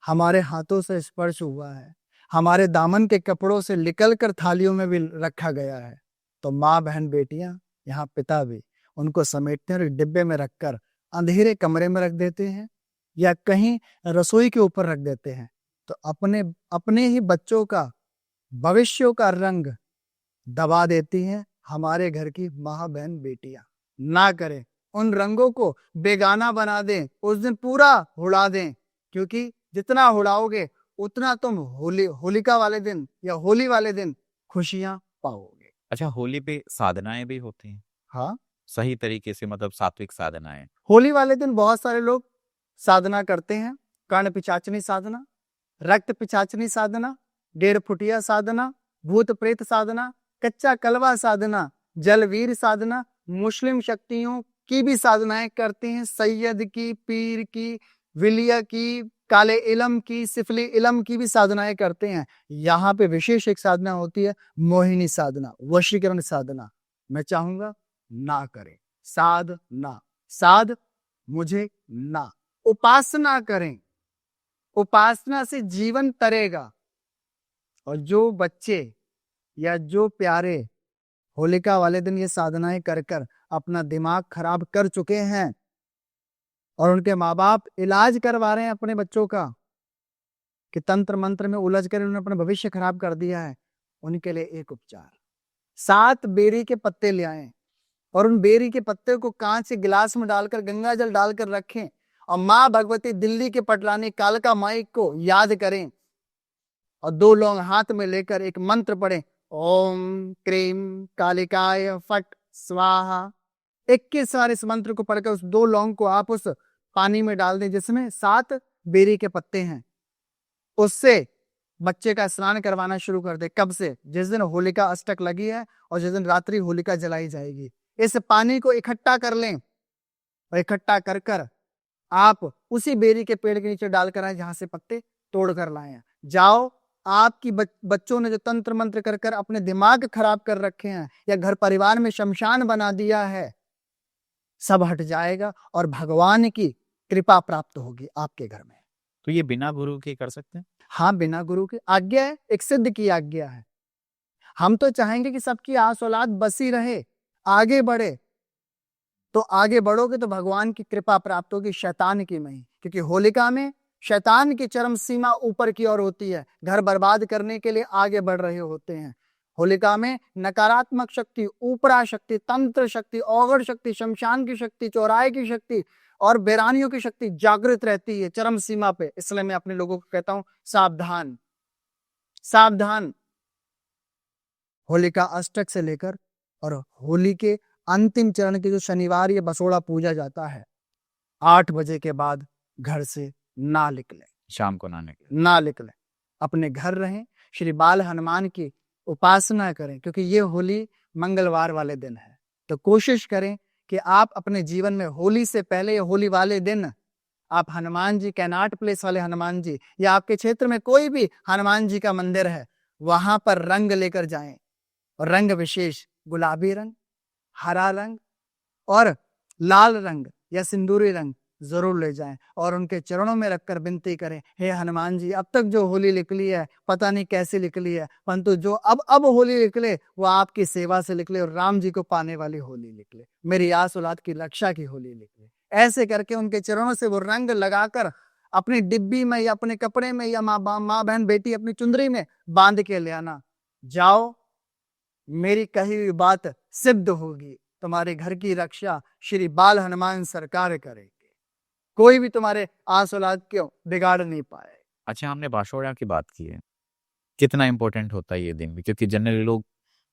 हमारे हाथों से स्पर्श हुआ है, हमारे दामन के कपड़ों से निकल कर थालियों में भी रखा गया है। तो माँ बहन बेटियां, यहाँ पिता भी, उनको समेटते हैं और डिब्बे में रखकर अंधेरे कमरे में रख देते हैं या कहीं रसोई के ऊपर रख देते हैं। तो अपने अपने ही बच्चों का भविष्य का रंग दबा देती हैं हमारे घर की माँ बहन बेटियां। ना करें, उन रंगों को बेगाना बना दें, उस दिन पूरा उड़ा दें, क्योंकि जितना उड़ाओगे उतना तुम होलिका वाले दिन या होली वाले दिन खुशियां पाओगे। अच्छा, होली पे साधनाएं भी होती हैं? हाँ, सही तरीके से, मतलब सात्विक साधनाएं। होली वाले दिन बहुत सारे लोग साधना करते हैं। कर्ण पिचाचनी साधना, रक्त पिचाचनी साधना, 1.5 फुटिया साधना, भूत प्रेत साधना, कच्चा कलवा साधना, जलवीर साधना, मुस्लिम शक्तियों की भी साधनाएं करते हैं। सैयद की, पीर की, विलिया की, काले इलम की, सिफली इलम की भी साधनाएं करते हैं। यहाँ पे विशेष एक साधना होती है, मोहिनी साधना, वशीकरण साधना। मैं चाहूंगा ना करें। साध मुझे ना, उपासना करें, उपासना से जीवन तरेगा। और जो बच्चे या जो प्यारे होलिका वाले दिन ये साधनाएं कर कर अपना दिमाग खराब कर चुके हैं और उनके माँ बाप इलाज करवा रहे हैं अपने बच्चों का कि तंत्र मंत्र में उलझ कर उन्होंने अपना भविष्य खराब कर दिया है, उनके लिए एक उपचार, 7 बेरी के पत्ते ले आए और उन बेरी के पत्ते को कांच के गिलास में डालकर गंगा जल डालकर रखें और माँ भगवती दिल्ली की पटरानी कालका माई को याद करें और 2 लौंग हाथ में लेकर एक मंत्र पढ़ें, ओम क्रीम कालिकाय फट स्वाहा। 21 बार इस मंत्र को पढ़कर उस 2 लौंग को आप उस पानी में डाल दें जिसमें 7 बेरी के पत्ते हैं। उससे बच्चे का स्नान करवाना शुरू कर दे। कब से? जिस दिन होलिका अष्टक लगी है और जिस दिन रात्रि होलिका जलाई जाएगी। इस पानी को इकट्ठा कर लें और इकट्ठा कर कर आप उसी बेरी के पेड़ के नीचे डालकर आए जहां से पत्ते तोड़ कर लाए हैं। जाओ, आपकी बच्चों ने जो तंत्र मंत्र कर कर अपने दिमाग खराब कर रखे हैं या घर परिवार में शमशान बना दिया है, सब हट जाएगा और भगवान की कृपा प्राप्त होगी आपके घर में। तो ये बिना गुरु के कर सकते हैं? हाँ, बिना गुरु के आज्ञा है, एक सिद्ध की आज्ञा है। हम तो चाहेंगे कि सबकी आस औलाद बसी रहे, आगे बढ़े। तो आगे बढ़ोगे तो भगवान की कृपा प्राप्त होगी, शैतान की नहीं। क्योंकि होलिका में शैतान की चरम सीमा ऊपर की ओर होती है, घर बर्बाद करने के लिए आगे बढ़ रहे होते हैं। होलिका में नकारात्मक शक्ति, ऊपरा शक्ति, तंत्र शक्ति, औगड़ शक्ति, शमशान की शक्ति, चौराहे की शक्ति और बेरानियों की शक्ति जागृत रहती है चरम सीमा पे। इसलिए मैं अपने लोगों को कहता हूं, सावधान सावधान। होलिका अष्टक से लेकर और होली के अंतिम चरण के जो शनिवार ये बसोड़ा पूजा जाता है, 8 बजे के बाद घर से ना निकले, शाम को नहाने के? ना निकले, अपने घर रहें, श्री बाल हनुमान की उपासना करें। क्योंकि ये होली मंगलवार वाले दिन है। तो कोशिश करें कि आप अपने जीवन में होली से पहले या होली वाले दिन आप हनुमान जी, कैनाट प्लेस वाले हनुमान जी या आपके क्षेत्र में कोई भी हनुमान जी का मंदिर है, वहां पर रंग लेकर जाएं। और रंग विशेष गुलाबी रंग, हरा रंग और लाल रंग या सिंदूरी रंग जरूर ले जाएं और उनके चरणों में रखकर विनती करें, हे हनुमान जी, अब तक जो होली निकली है पता नहीं कैसे निकली है, परंतु जो अब होली निकले वो आपकी सेवा से निकले और राम जी को पाने वाली होली निकले, मेरी आस औलाद की रक्षा की होली निकले। ऐसे करके उनके चरणों से वो रंग लगाकर अपनी डिब्बी में या अपने कपड़े में या माँ बहन बेटी अपनी चुंदरी में बांध के ले आना। जाओ, मेरी कही हुई बात सिद्ध होगी, तुम्हारे घर की रक्षा श्री बाल हनुमान सरकार करेंगे। कोई भी तुम्हारे आस औलाद क्यों बिगाड़ नहीं पाए। अच्छा, हमने बाशोड़ा की बात की है, कितना इंपॉर्टेंट होता है ये दिन भी? क्योंकि जनरली लोग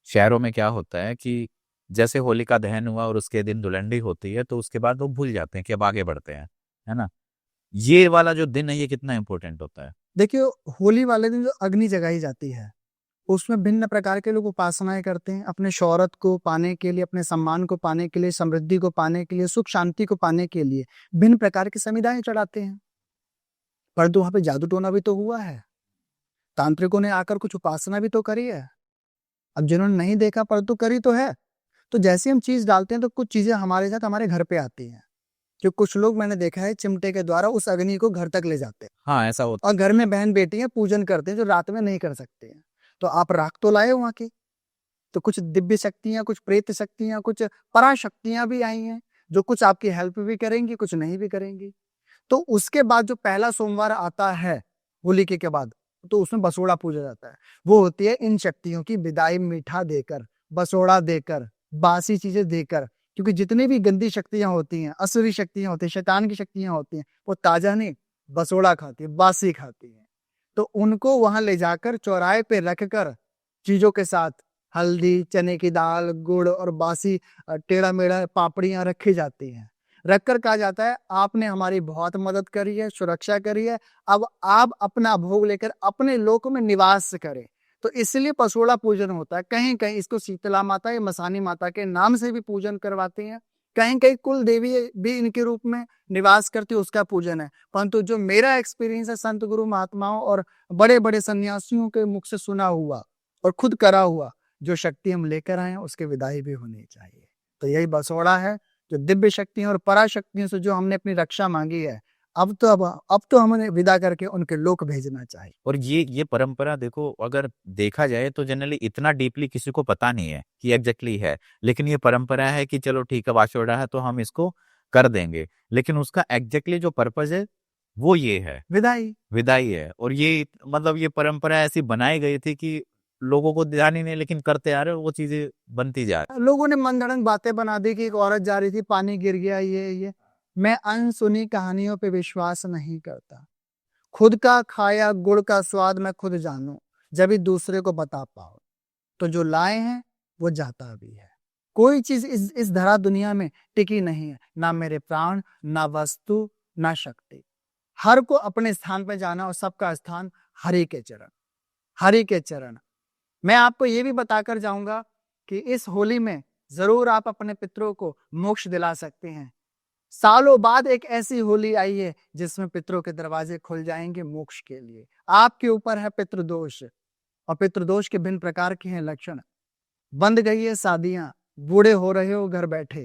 शहरों में क्या होता है कि जैसे होली का दहन हुआ और उसके दिन धुलंडी होती है तो उसके बाद लोग भूल जाते हैं कि अब आगे बढ़ते हैं, है ना? ये वाला जो दिन है ये कितना इंपॉर्टेंट होता है? देखिए, होली वाले दिन जो अग्नि जगाई जाती है उसमें भिन्न प्रकार के लोग उपासनाएं करते हैं अपने शौहरत को पाने के लिए, अपने सम्मान को पाने के लिए, समृद्धि को पाने के लिए, सुख शांति को पाने के लिए भिन्न प्रकार की समिधाएं चढ़ाते हैं। परंतु वहां पे जादू टोना भी तो हुआ है, तांत्रिकों ने आकर कुछ उपासना भी तो करी है। अब जिन्होंने नहीं देखा परंतु करी तो है। तो जैसे हम चीज डालते हैं तो कुछ चीजें हमारे साथ हमारे घर पे आती हैं। जो कुछ लोग मैंने देखा है चिमटे के द्वारा उस अग्नि को घर तक ले जाते हैं। हाँ, ऐसा होता और घर में बहन बेटियां पूजन करते हैं जो रात में नहीं कर सकते हैं। तो आप राख तो लाए वहां की, तो कुछ दिव्य शक्तियां, कुछ प्रेत शक्तियां, कुछ पराशक्तियां भी आई हैं जो कुछ आपकी हेल्प भी करेंगी, कुछ नहीं भी करेंगी। तो उसके बाद जो पहला सोमवार आता है होली के बाद, तो उसमें बसोड़ा पूजा जाता है। वो होती है इन शक्तियों की विदाई, मीठा देकर, बसोड़ा देकर, बासी चीजें देकर। क्योंकि जितनी भी गंदी शक्तियां होती हैं, असुरी शक्तियां होती हैं, शैतान की शक्तियां होती हैं, वो ताजा नहीं बसोड़ा खाती है, बासी खाती है। तो उनको वहां ले जाकर चौराहे पे रखकर चीजों के साथ हल्दी, चने की दाल, गुड़ और बासी टेढ़ा मेढ़ा पापड़ियां रखी जाती हैं। रखकर कहा जाता है आपने हमारी बहुत मदद करी है, सुरक्षा करी है, अब आप अपना भोग लेकर अपने लोक में निवास करें। तो इसलिए पसोड़ा पूजन होता है। कहीं कहीं इसको शीतला माता या मसानी माता के नाम से भी पूजन करवाते हैं, कहीं कहीं कुल देवी भी इनके रूप में निवास करती है, उसका पूजन है। परंतु जो मेरा एक्सपीरियंस है संत गुरु महात्माओं और बड़े बड़े सन्यासियों के मुख से सुना हुआ और खुद करा हुआ, जो शक्ति हम लेकर आए हैं उसके विदाई भी होनी चाहिए। तो यही बसोड़ा है, जो दिव्य शक्तियों और पराशक्तियों से जो हमने अपनी रक्षा मांगी है, अब तो हमें विदा करके उनके लोक भेजना चाहिए। और ये परंपरा देखो, अगर देखा जाए तो जनरली इतना डीपली किसी को पता नहीं है कि एग्जैक्टली है, लेकिन ये परंपरा है कि चलो ठीक है बाशोड़ा है तो हम इसको कर देंगे, लेकिन उसका एग्जैक्टली जो पर्पज है वो ये है, विदाई है। और ये मतलब ये परंपरा ऐसी बनाई गई थी कि लोगों को ध्यान ही नहीं, लेकिन करते आ रहे और वो चीजें बनती जा रही। लोगों ने मनगढ़ंत बातें बना दी कि एक औरत जा रही थी, पानी गिर गया, ये मैं अनसुनी कहानियों पे विश्वास नहीं करता। खुद का खाया गुड़ का स्वाद मैं खुद जानूं, जब भी दूसरे को बता पाओ। तो जो लाए हैं वो जाता भी है। कोई चीज इस धरा दुनिया में टिकी नहीं है, ना मेरे प्राण, ना वस्तु, ना शक्ति। हर को अपने स्थान पे जाना और सबका स्थान हरि के चरण, हरि के चरण। मैं आपको ये भी बताकर जाऊंगा कि इस होली में जरूर आप अपने पितरों को मोक्ष दिला सकते हैं। सालों बाद एक ऐसी होली आई है जिसमें पितरों के दरवाजे खुल जाएंगे मोक्ष के लिए। आपके ऊपर है पितृदोष, और पितृदोष के भिन्न प्रकार के हैं लक्षण। बंद गई है शादियां, बूढ़े हो रहे हो घर बैठे,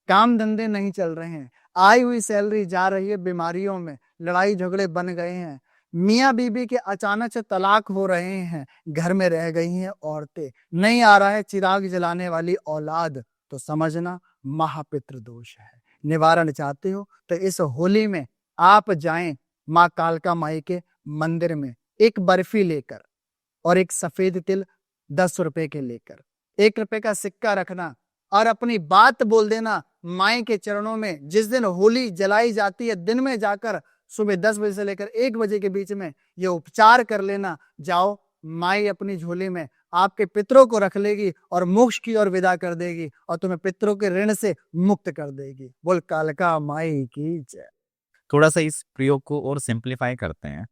काम धंधे नहीं चल रहे हैं, आई हुई सैलरी जा रही है बीमारियों में, लड़ाई झगड़े बन गए हैं, मियाँ बीबी के अचानक से तलाक हो रहे हैं, घर में रह गई हैं औरतें, नहीं आ रहा है चिराग जलाने वाली औलाद, तो समझना महापितृ दोष है। निवारण चाहते हो तो इस होली में आप जाएं माँ कालका माई के मंदिर में, एक बर्फी लेकर और एक सफेद तिल 10 रुपए के लेकर, 1 रुपए का सिक्का रखना और अपनी बात बोल देना माई के चरणों में। जिस दिन होली जलाई जाती है दिन में जाकर सुबह 10 बजे से लेकर 1 बजे के बीच में ये उपचार कर लेना। जाओ, माई अपनी झोली में आपके पितरों को रख लेगी और मोक्ष की ओर विदा कर देगी और तुम्हें पितरों के ऋण से मुक्त कर देगी। बोल कालका माई की जय। थोड़ा सा इस प्रयोग को और सिंप्लीफाई करते हैं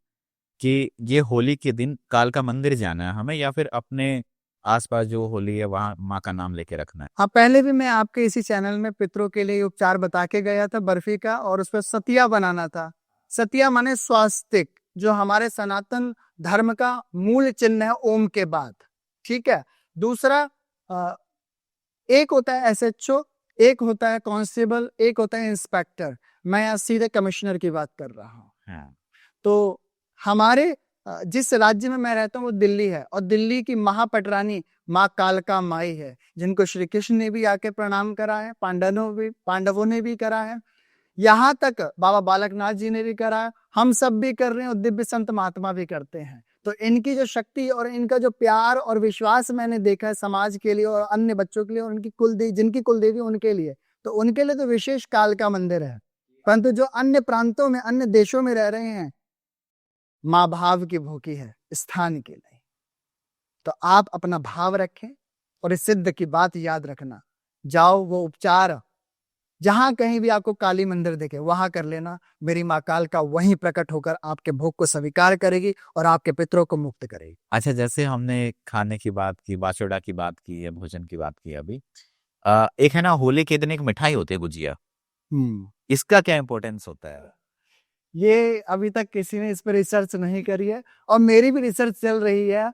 कि ये होली के दिन कालका मंदिर जाना है हमें, या फिर अपने आसपास जो होली है वहां माँ का नाम लेके रखना है। हाँ, पहले भी मैं आपके इसी चैनल में पितरों के लिए उपचार बता के गया था बर्फी का, और उस पर सतिया बनाना था। सतिया माने स्वास्तिक, जो हमारे सनातन धर्म का मूल चिन्ह है ओम के बाद। ठीक है। दूसरा, एक होता है एसएचओ, एक होता है कांस्टेबल, एक होता है इंस्पेक्टर। मैं यहाँ सीधे कमिश्नर की बात कर रहा हूँ। हाँ। तो हमारे जिस राज्य में मैं रहता हूँ वो दिल्ली है, और दिल्ली की महापटरानी माँ कालका माई है, जिनको श्री कृष्ण ने भी आके प्रणाम करा है, पांडवों ने भी करा है, यहाँ तक बाबा बालकनाथ जी ने भी करा है, हम सब भी कर रहे हैं और दिव्य संत महात्मा भी करते हैं। तो इनकी जो शक्ति और इनका जो प्यार और विश्वास मैंने देखा है समाज के लिए और अन्य बच्चों के लिए और उनकी कुलदेवी, जिनकी कुलदेवी उनके लिए, तो उनके लिए तो विशेष काल का मंदिर है। परंतु जो अन्य प्रांतों में, अन्य देशों में रह रहे हैं, माँ भाव की भूखी है, स्थान की नहीं। तो आप अपना भाव रखें और इस सिद्ध की बात याद रखना। जाओ, वो उपचार जहां कहीं भी आपको काली मंदिर दिखे वहां कर लेना। मेरी माँ काल का वहीं प्रकट होकर आपके भोग को स्वीकार करेगी और आपके पितरों को मुक्त करेगी। अच्छा, जैसे हमने खाने की बात की, बाचोड़ा की बात की है, भोजन की बात की अभी, एक है ना होली के दिन एक मिठाई होती है गुजिया, इसका क्या इंपॉर्टेंस होता है? ये अभी तक किसी ने इस पर रिसर्च नहीं करी है, और मेरी भी रिसर्च चल रही है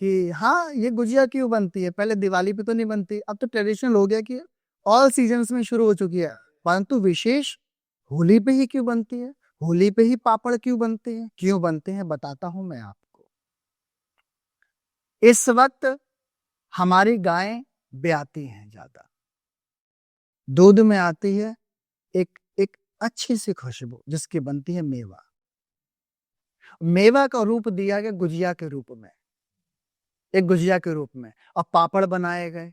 कि हाँ, ये गुजिया क्यों बनती है। पहले दिवाली पे तो नहीं बनती, अब तो ट्रेडिशनल हो गया कि ऑल सीजन्स में शुरू हो चुकी है, परंतु विशेष होली पे ही क्यों बनती है। होली पे ही पापड़ क्यों बनते हैं, क्यों बनते हैं, बताता हूं मैं आपको। इस वक्त हमारी गायें ब्याती हैं ज्यादा, दूध में आती है एक एक अच्छी सी खुशबू जिसकी बनती है मेवा। मेवा का रूप दिया गया गुजिया के रूप में, एक गुजिया के रूप में, और पापड़ बनाए गए।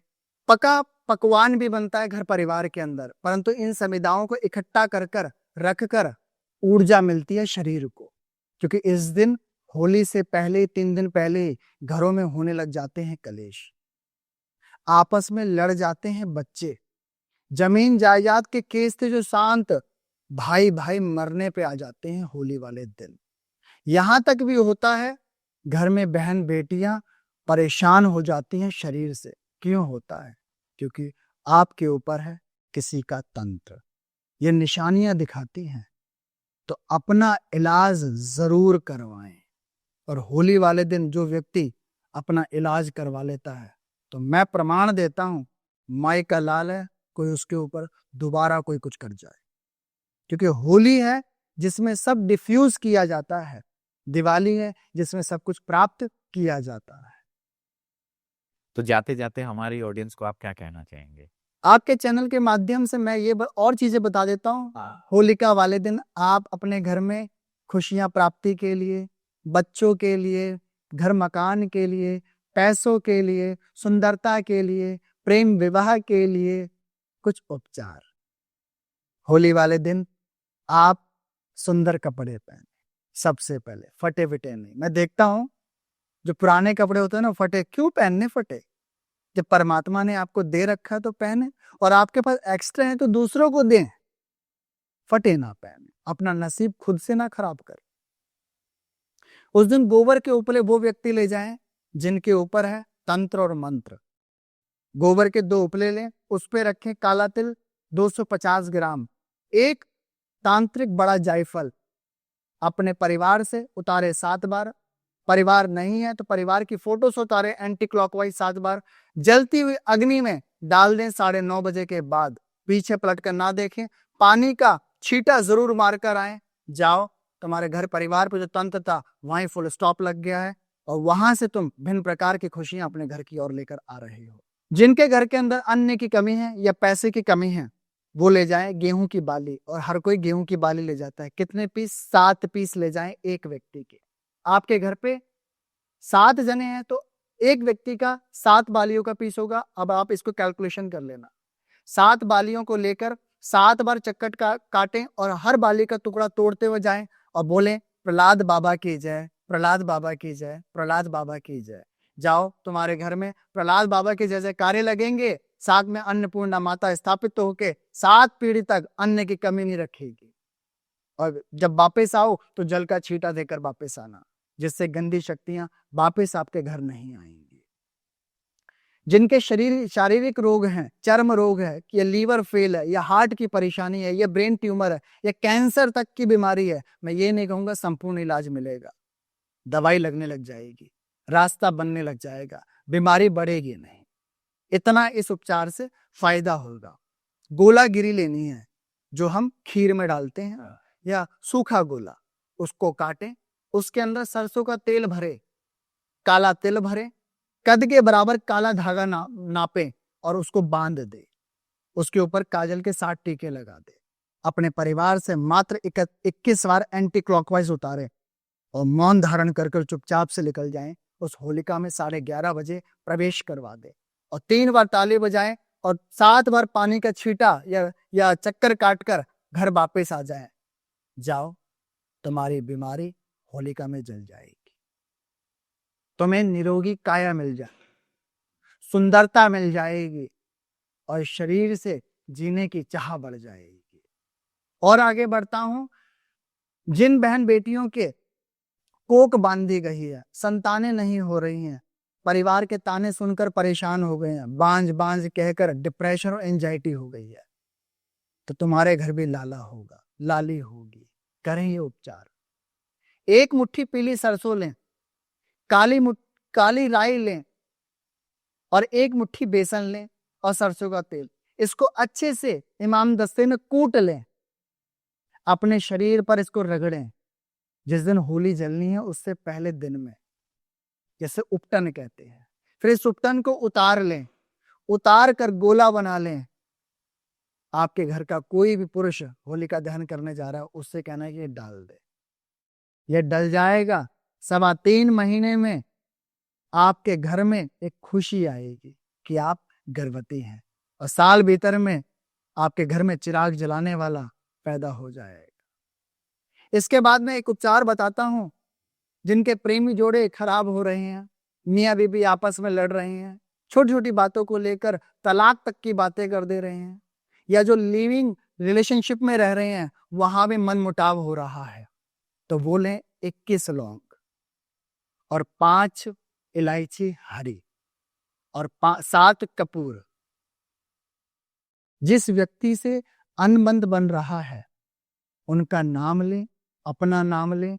पका पकवान भी बनता है घर परिवार के अंदर, परंतु इन समिदाओं को इकट्ठा कर कर रख कर ऊर्जा मिलती है शरीर को, क्योंकि इस दिन होली से पहले 3 दिन पहले घरों में होने लग जाते हैं कलेश, आपस में लड़ जाते हैं बच्चे, जमीन जायदाद के केस थे जो शांत, भाई भाई मरने पे आ जाते हैं होली वाले दिन। यहां तक भी होता है घर में बहन बेटियां परेशान हो जाती हैं शरीर से। क्यों होता है? क्योंकि आपके ऊपर है किसी का तंत्र, ये निशानियां दिखाती हैं। तो अपना इलाज जरूर करवाएं, और होली वाले दिन जो व्यक्ति अपना इलाज करवा लेता है, तो मैं प्रमाण देता हूं माई का लाल है, कोई उसके ऊपर दोबारा कोई कुछ कर जाए। क्योंकि होली है जिसमें सब डिफ्यूज किया जाता है, दिवाली है जिसमें सब कुछ प्राप्त किया जाता है। तो जाते जाते हमारी ऑडियंस को आप क्या कहना चाहेंगे? आपके चैनल के माध्यम से मैं ये और चीजें बता देता हूँ। होलिका वाले दिन आप अपने घर में खुशियां प्राप्ति के लिए, बच्चों के लिए, घर मकान के लिए, पैसों के लिए, सुंदरता के लिए, प्रेम विवाह के लिए कुछ उपचार होली वाले दिन आप सुंदर कपड़े पहने, सबसे पहले फटे विटे नहीं। मैं देखता हूं जो पुराने कपड़े होते हैं ना, फटे क्यों पहनने? फटे जब परमात्मा ने आपको दे रखा है तो पहने, और आपके पास एक्स्ट्रा है तो दूसरों को दें। फटे ना पहने, अपना नसीब खुद से ना खराब करें। उस दिन गोबर के उपले वो व्यक्ति ले जाएं जिनके ऊपर है तंत्र और मंत्र। गोबर के 2 उपले लें, उस पे रखें काला तिल 250 ग्राम, एक तांत्रिक बड़ा जायफल। अपने परिवार से उतारे 7 बार, परिवार नहीं है तो परिवार की फोटो से उतारे एंटी क्लॉकवाइज 7 बार। जलती हुई अग्नि में डाल दें 9:30 बजे के बाद। पीछे पलट कर ना देखें, पानी का छींटा जरूर मारकर आए। जाओ, तुम्हारे घर परिवार पे जो तंत्र था वहीं फुल स्टॉप लग गया है, और वहां से तुम भिन्न प्रकार की खुशियां अपने घर की ओर लेकर आ रहे हो। जिनके घर के अंदर अन्न की कमी है या पैसे की कमी है, वो ले जाएं गेहूं की बाली, और हर कोई गेहूं की बाली ले जाता है। कितने पीस? 7 पीस ले जाएं एक व्यक्ति के। आपके घर पे 7 जने हैं तो एक व्यक्ति का 7 बालियों का पीस होगा। अब आप इसको कैलकुलेशन कर लेना। 7 बालियों को लेकर 7 बार चक्कर काटें और हर बाली का टुकड़ा तोड़ते हुए जाएं और बोलें प्रहलाद बाबा की जय, प्रहलाद बाबा की जय, प्रहलाद बाबा की जय। जाओ, तुम्हारे घर में प्रहलाद बाबा के जय जयकारे लगेंगे, साथ में अन्नपूर्णा माता स्थापित होके 7 पीढ़ी तक अन्न की कमी नहीं रखेगी। और जब वापस आओ तो जल का छींटा देकर वापस आना, जिससे गंदी शक्तियां वापस आपके घर नहीं आएंगी। जिनके शारीरिक रोग हैं, चर्म रोग है, या लीवर फेल है, या हार्ट की परेशानी है, या ब्रेन ट्यूमर है, या कैंसर तक की बीमारी है, मैं ये नहीं कहूंगा संपूर्ण इलाज मिलेगा। दवाई लगने लग जाएगी, रास्ता बनने लग जाएगा, बीमारी बढ़ेगी नहीं। इतना इस उपचार से फायदा होगा। गोला गिरी लेनी है जो हम खीर में डालते हैं, या सूखा गोला, उसको काटें, उसके अंदर सरसों का तेल भरे, काला तिल भरे, कद के बराबर काला धागा नापे और उसको बांध दे। उसके ऊपर काजल के 7 टीके लगा दे। अपने परिवार से मात्र 21 बार एंटी क्लॉकवाइज उतारे और मौन धारण कर चुपचाप से निकल जाएं। उस होलिका में 11:30 बजे प्रवेश करवा दे और 3 बार ताली बजाएं और 7 बार पानी का छींटा या चक्कर काटकर घर वापस आ जाएं। जाओ, तुम्हारी बीमारी होलिका में जल जाएगी। तुम्हें निरोगी काया मिल जाए, सुंदरता मिल जाएगी और शरीर से जीने की चाह बढ़ जाएगी। और आगे बढ़ता हूं, जिन बहन बेटियों के कोक बांधी गई है, संतानें नहीं हो रही हैं, परिवार के ताने सुनकर परेशान हो गए हैं, बांझ बांझ कहकर डिप्रेशन और एंजाइटी हो गई है, तो तुम्हारे घर भी लाला होगा, लाली होगी। करें ये उपचार। 1 मुट्ठी पीली सरसों लें, काली राई लें और 1 मुट्ठी बेसन लें और सरसों का तेल। इसको अच्छे से इमाम दस्ते में कूट लें, अपने शरीर पर इसको रगड़ें। जिस दिन होली जलनी है उससे पहले दिन में, जैसे उपटन कहते हैं। फिर इस उपटन को उतार लें, उतार कर गोला बना लें। आपके घर का कोई भी पुरुष होलिका दहन करने जा रहा है, उससे कहना है कि ये डाल दे। ये डल जाएगा। 3.25 महीने में आपके घर में एक खुशी आएगी कि आप गर्भवती हैं, और साल भीतर में आपके घर में चिराग जलाने वाला पैदा हो जाएगा। इसके बाद में एक उपचार बताता हूं। जिनके प्रेमी जोड़े खराब हो रहे हैं, मियाँ बीबी आपस में लड़ रहे हैं, छोटी छोटी बातों को लेकर तलाक तक की बातें कर दे रहे हैं, या जो लिविंग रिलेशनशिप में रह रहे हैं वहां भी मन मुटाव हो रहा है, तो वो लें 21 लौंग और 5 इलायची हरी और 7 कपूर। जिस व्यक्ति से अनबंध बन रहा है उनका नाम लें, अपना नाम लें,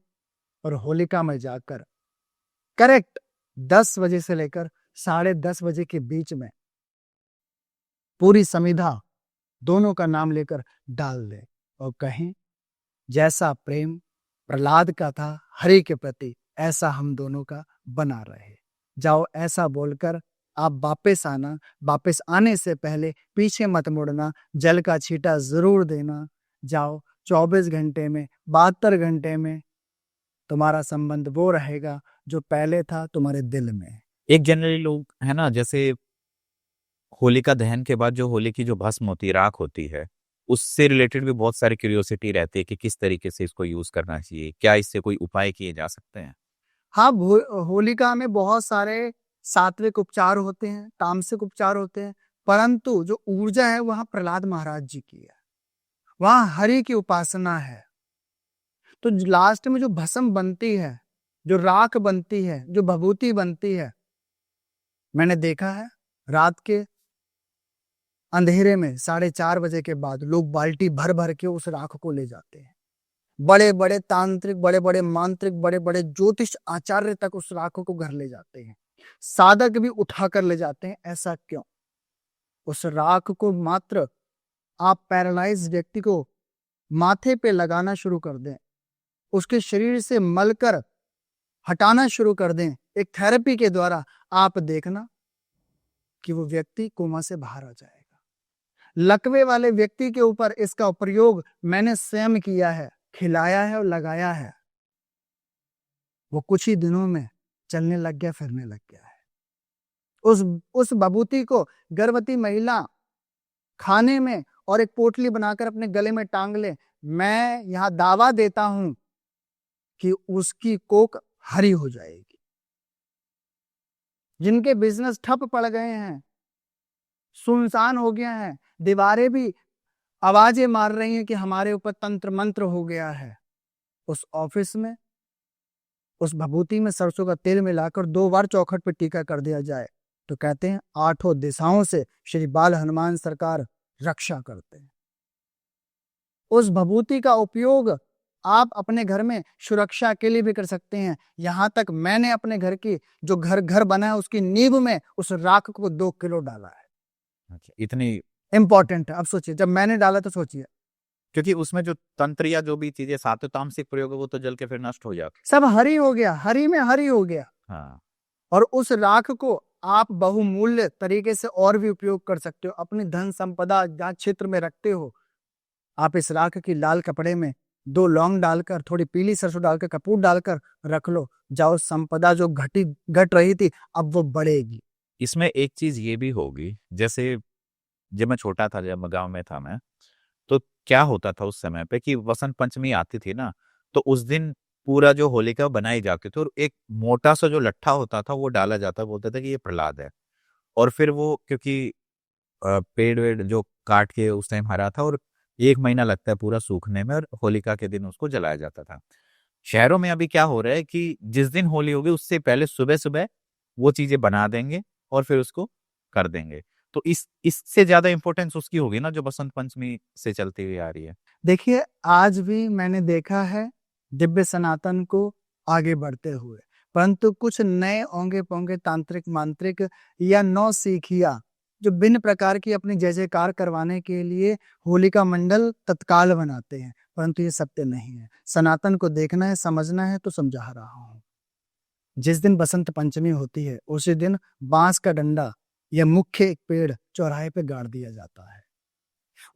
और होलिका में जाकर करेक्ट 10 बजे से लेकर 10:30 बजे के बीच में पूरी समिधा दोनों का नाम लेकर डाल दें और कहें, जैसा प्रेम प्रहलाद का था हरि के प्रति, ऐसा हम दोनों का बना रहे। जाओ, ऐसा बोलकर आप वापस आना। वापस आने से पहले पीछे मत मुड़ना, जल का छींटा जरूर देना। जाओ, 24 घंटे में, 72 घंटे में तुम्हारा संबंध वो रहेगा जो पहले था तुम्हारे दिल में। एक जनरली लोग है ना, जैसे होलिका दहन के बाद जो होली की जो भस्म होती है, राख होती है, उससे रिलेटेड भी बहुत सारी क्यूरियोसिटी रहती है कि किस तरीके से इसको यूज करना चाहिए, क्या इससे कोई उपाय किए जा सकते हैं? हाँ, होलिका में बहुत सारे सात्विक उपचार होते हैं, तामसिक उपचार होते हैं, परंतु जो ऊर्जा है वहाँ प्रहलाद महाराज जी की है। वहाँ हरि की उपासना है। तो लास्ट में जो भस्म बनती है, जो राख बनती है, जो भभूति बनती है, मैंने देखा है रात के अंधेरे में 4:30 बजे के बाद लोग बाल्टी भर भर के उस राख को ले जाते हैं। बड़े बड़े तांत्रिक, बड़े बड़े मांत्रिक, बड़े बड़े ज्योतिष आचार्य तक उस राख को घर ले जाते हैं। साधक भी उठा कर ले जाते हैं। ऐसा क्यों? उस राख को मात्र आप पैरालाइज व्यक्ति को माथे पे लगाना शुरू कर दें, उसके शरीर से मलकर हटाना शुरू कर दें एक थेरेपी के द्वारा, आप देखना कि वो व्यक्ति कोमा से बाहर आ जाएगा। लकवे वाले व्यक्ति के ऊपर इसका प्रयोग मैंने स्वयं किया है, खिलाया है और लगाया है। वो कुछ ही दिनों में चलने लग गया, फिरने लग गया है। उस भभूति को गर्भवती महिला खाने में और एक पोटली बनाकर अपने गले में टांग ले, मैं यहां दावा देता हूं कि उसकी कोख हरी हो जाएगी। जिनके बिजनेस ठप पड़ गए हैं, सुनसान हो गया है, दीवारें भी आवाजें मार रही हैं कि हमारे ऊपर तंत्र मंत्र हो गया है, उस ऑफिस में उस भभूति में सरसों का तेल मिलाकर 2 बार चौखट पर टीका कर दिया जाए तो कहते हैं 8 दिशाओं से श्री बाल हनुमान सरकार रक्षा करते हैं। उस भभूति का उपयोग आप अपने घर में सुरक्षा के लिए भी कर सकते हैं। यहां तक मैंने अपने घर की जो घर बना है उसकी नींव में उस राख को 2 किलो डाला है। अच्छा, इतनी इंपॉर्टेंट है। अब सोचिए, जब मैंने डाला तो सोचिए, क्योंकि उसमें जो तंत्र या जो भी चीजें सात्विक तामसिक प्रयोग है वो तो जल के फिर नष्ट हो जाते। सब हरी हो गया, हरी में हरी हो गया। हाँ, और उस राख को आप बहुमूल्य तरीके से और भी उपयोग कर सकते हो। अपनी धन संपदा जहाँ क्षेत्र में रखते हो, आप इस राख की लाल कपड़े में 2 लौंग डालकर, थोड़ी पीली सरसों डालकर, कपूर डालकर रख लो। जाओ, संपदा जो घट रही थी अब वो बढ़ेगी। इसमें एक चीज ये भी होगी, जैसे जब मैं छोटा था, जब गांव में था मैं, तो क्या होता था उस समय पे कि वसंत पंचमी आती थी ना, तो उस दिन पूरा जो होलिका बनाई जाती थी और एक मोटा सा जो लट्ठा होता था वो डाला जाता, बोलते थे कि ये प्रहलाद है। और फिर वो क्योंकि पेड़ वेड़ जो काट के उस टाइम हरा था और 1 महीना लगता है पूरा सूखने में, और होलिका के दिन उसको जलाया जाता था। शहरों में अभी क्या हो रहा है कि जिस दिन होली होगी उससे पहले सुबह सुबह वो चीजें बना देंगे और फिर उसको कर देंगे। तो इससे ज्यादा इंपॉर्टेंस उसकी होगी ना जो बसंत पंचमी से चलती हुई आ रही है। देखिए, आज भी मैंने देखा है दिव्य सनातन को आगे बढ़ते हुए, परंतु कुछ नए ओंगे पोंगे तांत्रिक मांत्रिक या नौसिखिया जो भिन्न प्रकार की अपनी जय जयकार करवाने के लिए होलिका मंडल तत्काल बनाते हैं, परंतु ये सत्य नहीं है। सनातन को देखना है, समझना है, तो समझा रहा हूं। जिस दिन बसंत पंचमी होती है उसी दिन बांस का डंडा या मुख्य एक पेड़ चौराहे पे गाड़ दिया जाता है।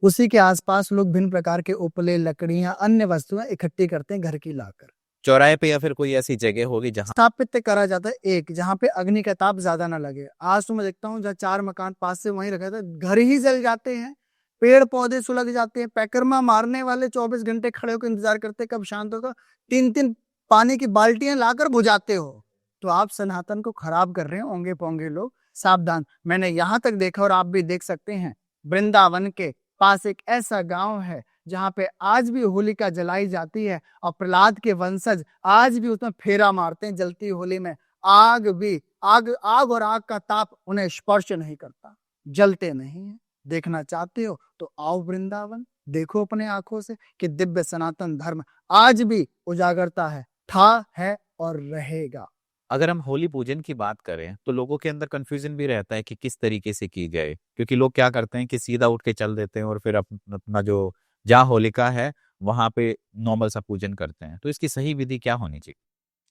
उसी के आसपास लोग भिन्न प्रकार के उपले, लकड़ियां, अन्य वस्तुएं इकट्ठी करते हैं घर की लाकर। चौराहे पे या फिर कोई ऐसी जगह होगी जहाँ स्थापित करा जाता है एक, जहाँ पे अग्नि का ताप ज्यादा ना लगे। आज तो मैं देखता हूँ जहाँ 4 मकान पास से वहीं रखा था, घर ही जल जाते हैं, पेड़ पौधे सुलग जाते हैं। पैकरमा मारने वाले 24 घंटे खड़े होकर इंतजार करते हैं कब शांत होगा। 3-3 पानी की बाल्टियां लाकर बुझाते हो, तो आप सनातन को खराब कर रहे हैं। ओंगे पोंगे लोग सावधान। मैंने यहाँ तक देखा और आप भी देख सकते हैं, वृंदावन के पास एक ऐसा गांव है जहां पे आज भी होलिका जलाई जाती है और प्रहलाद के वंशज आज भी उसमें फेरा मारते हैं जलती होली में। आग भी आग आग और आग का ताप उन्हें स्पर्श नहीं करता, जलते नहीं है। देखना चाहते हो तो आओ वृंदावन, देखो अपने आंखों से कि दिव्य सनातन धर्म आज भी उजागरता है, था, है और रहेगा। अगर हम होली पूजन की बात करें तो लोगों के अंदर कंफ्यूजन भी रहता है कि किस तरीके से की जाए, क्योंकि लोग क्या करते हैं कि सीधा उठ के चल देते हैं और फिर अपना जो जहाँ होलिका है वहां पे नॉर्मल सा पूजन करते हैं। तो इसकी सही विधि क्या होनी चाहिए?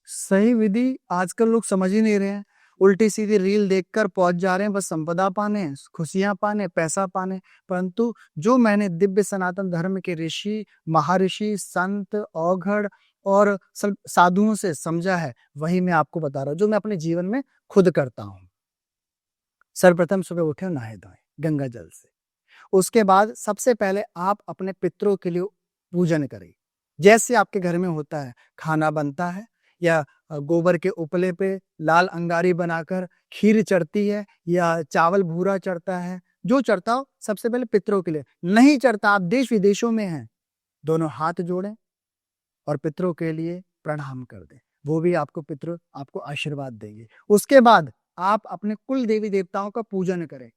सही विधि आजकल लोग समझ ही नहीं रहे हैं। उल्टी सीधी रील देखकर पहुंच जा रहे हैं बस संपदा पाने, खुशियां पाने, पैसा पाने। परंतु जो मैंने दिव्य सनातन धर्म के ऋषि, महर्षि, संत, औघड़ और साधुओं से समझा है वही मैं आपको बता रहा हूं, जो मैं अपने जीवन में खुद करता हूं। सर्वप्रथम सुबह उठे और नहाए धोए गंगा जल से। उसके बाद सबसे पहले आप अपने पितरों के लिए पूजन करें। जैसे आपके घर में होता है, खाना बनता है या गोबर के उपले पे लाल अंगारी बनाकर खीर चढ़ती है या चावल भूरा चढ़ता है, जो चढ़ता हो सबसे पहले पितरों के लिए। नहीं चढ़ता, आप देश विदेशों में हैं, दोनों हाथ जोड़ें और पितरों के लिए प्रणाम कर दें, वो भी आपको आशीर्वाद देंगे। उसके बाद आप अपने कुल देवी देवताओं का पूजन करें,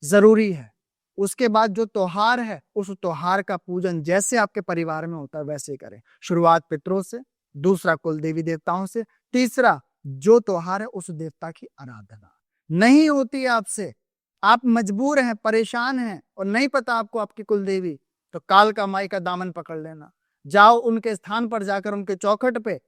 जरूरी है। उसके बाद जो त्योहार है, उस त्योहार का पूजन जैसे आपके परिवार में होता है वैसे करें। शुरुआत पितरों से, दूसरा कुल देवी देवताओं से, तीसरा जो त्योहार है उस देवता की आराधना। नहीं होती आपसे, आप मजबूर हैं, परेशान हैं और नहीं पता आपको आपकी कुल देवी, तो कालका माई का दामन पकड़ लेना। जाओ उनके स्थान पर जाकर उनके चौखट पे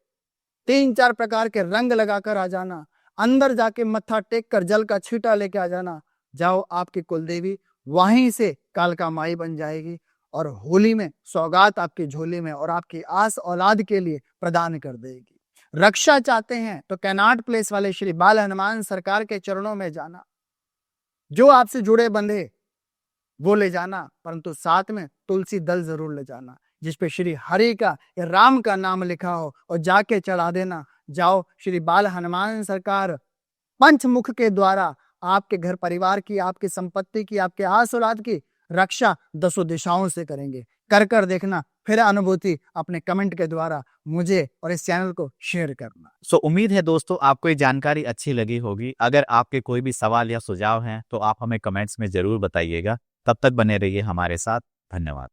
3-4 प्रकार के रंग लगाकर आ जाना, अंदर जाके मत्था टेक कर जल का छींटा लेके आ जाना। जाओ, आपकी कुलदेवी वहीं से कालका माई बन जाएगी और होली में सौगात आपकी झोली में और आपकी आस औलाद के लिए प्रदान कर देगी। रक्षा चाहते हैं तो कैनाट प्लेस वाले श्री बाल हनुमान सरकार के चरणों में जाना, जो आपसे जुड़े बंधे वो ले जाना, परंतु साथ में तुलसी दल जरूर ले जाना जिसपे श्री हरि का या राम का नाम लिखा हो और जाके चढ़ा देना। जाओ, श्री बाल हनुमान सरकार पंचमुख के द्वारा आपके घर परिवार की, आपकी संपत्ति की, आपके आस औलाद की रक्षा 10 दिशाओं से करेंगे। कर देखना, फिर अनुभूति अपने कमेंट के द्वारा मुझे और इस चैनल को शेयर करना। सो उम्मीद है दोस्तों आपको ये जानकारी अच्छी लगी होगी। अगर आपके कोई भी सवाल या सुझाव हैं तो आप हमें कमेंट्स में जरूर बताइएगा। तब तक बने रहिए हमारे साथ। धन्यवाद।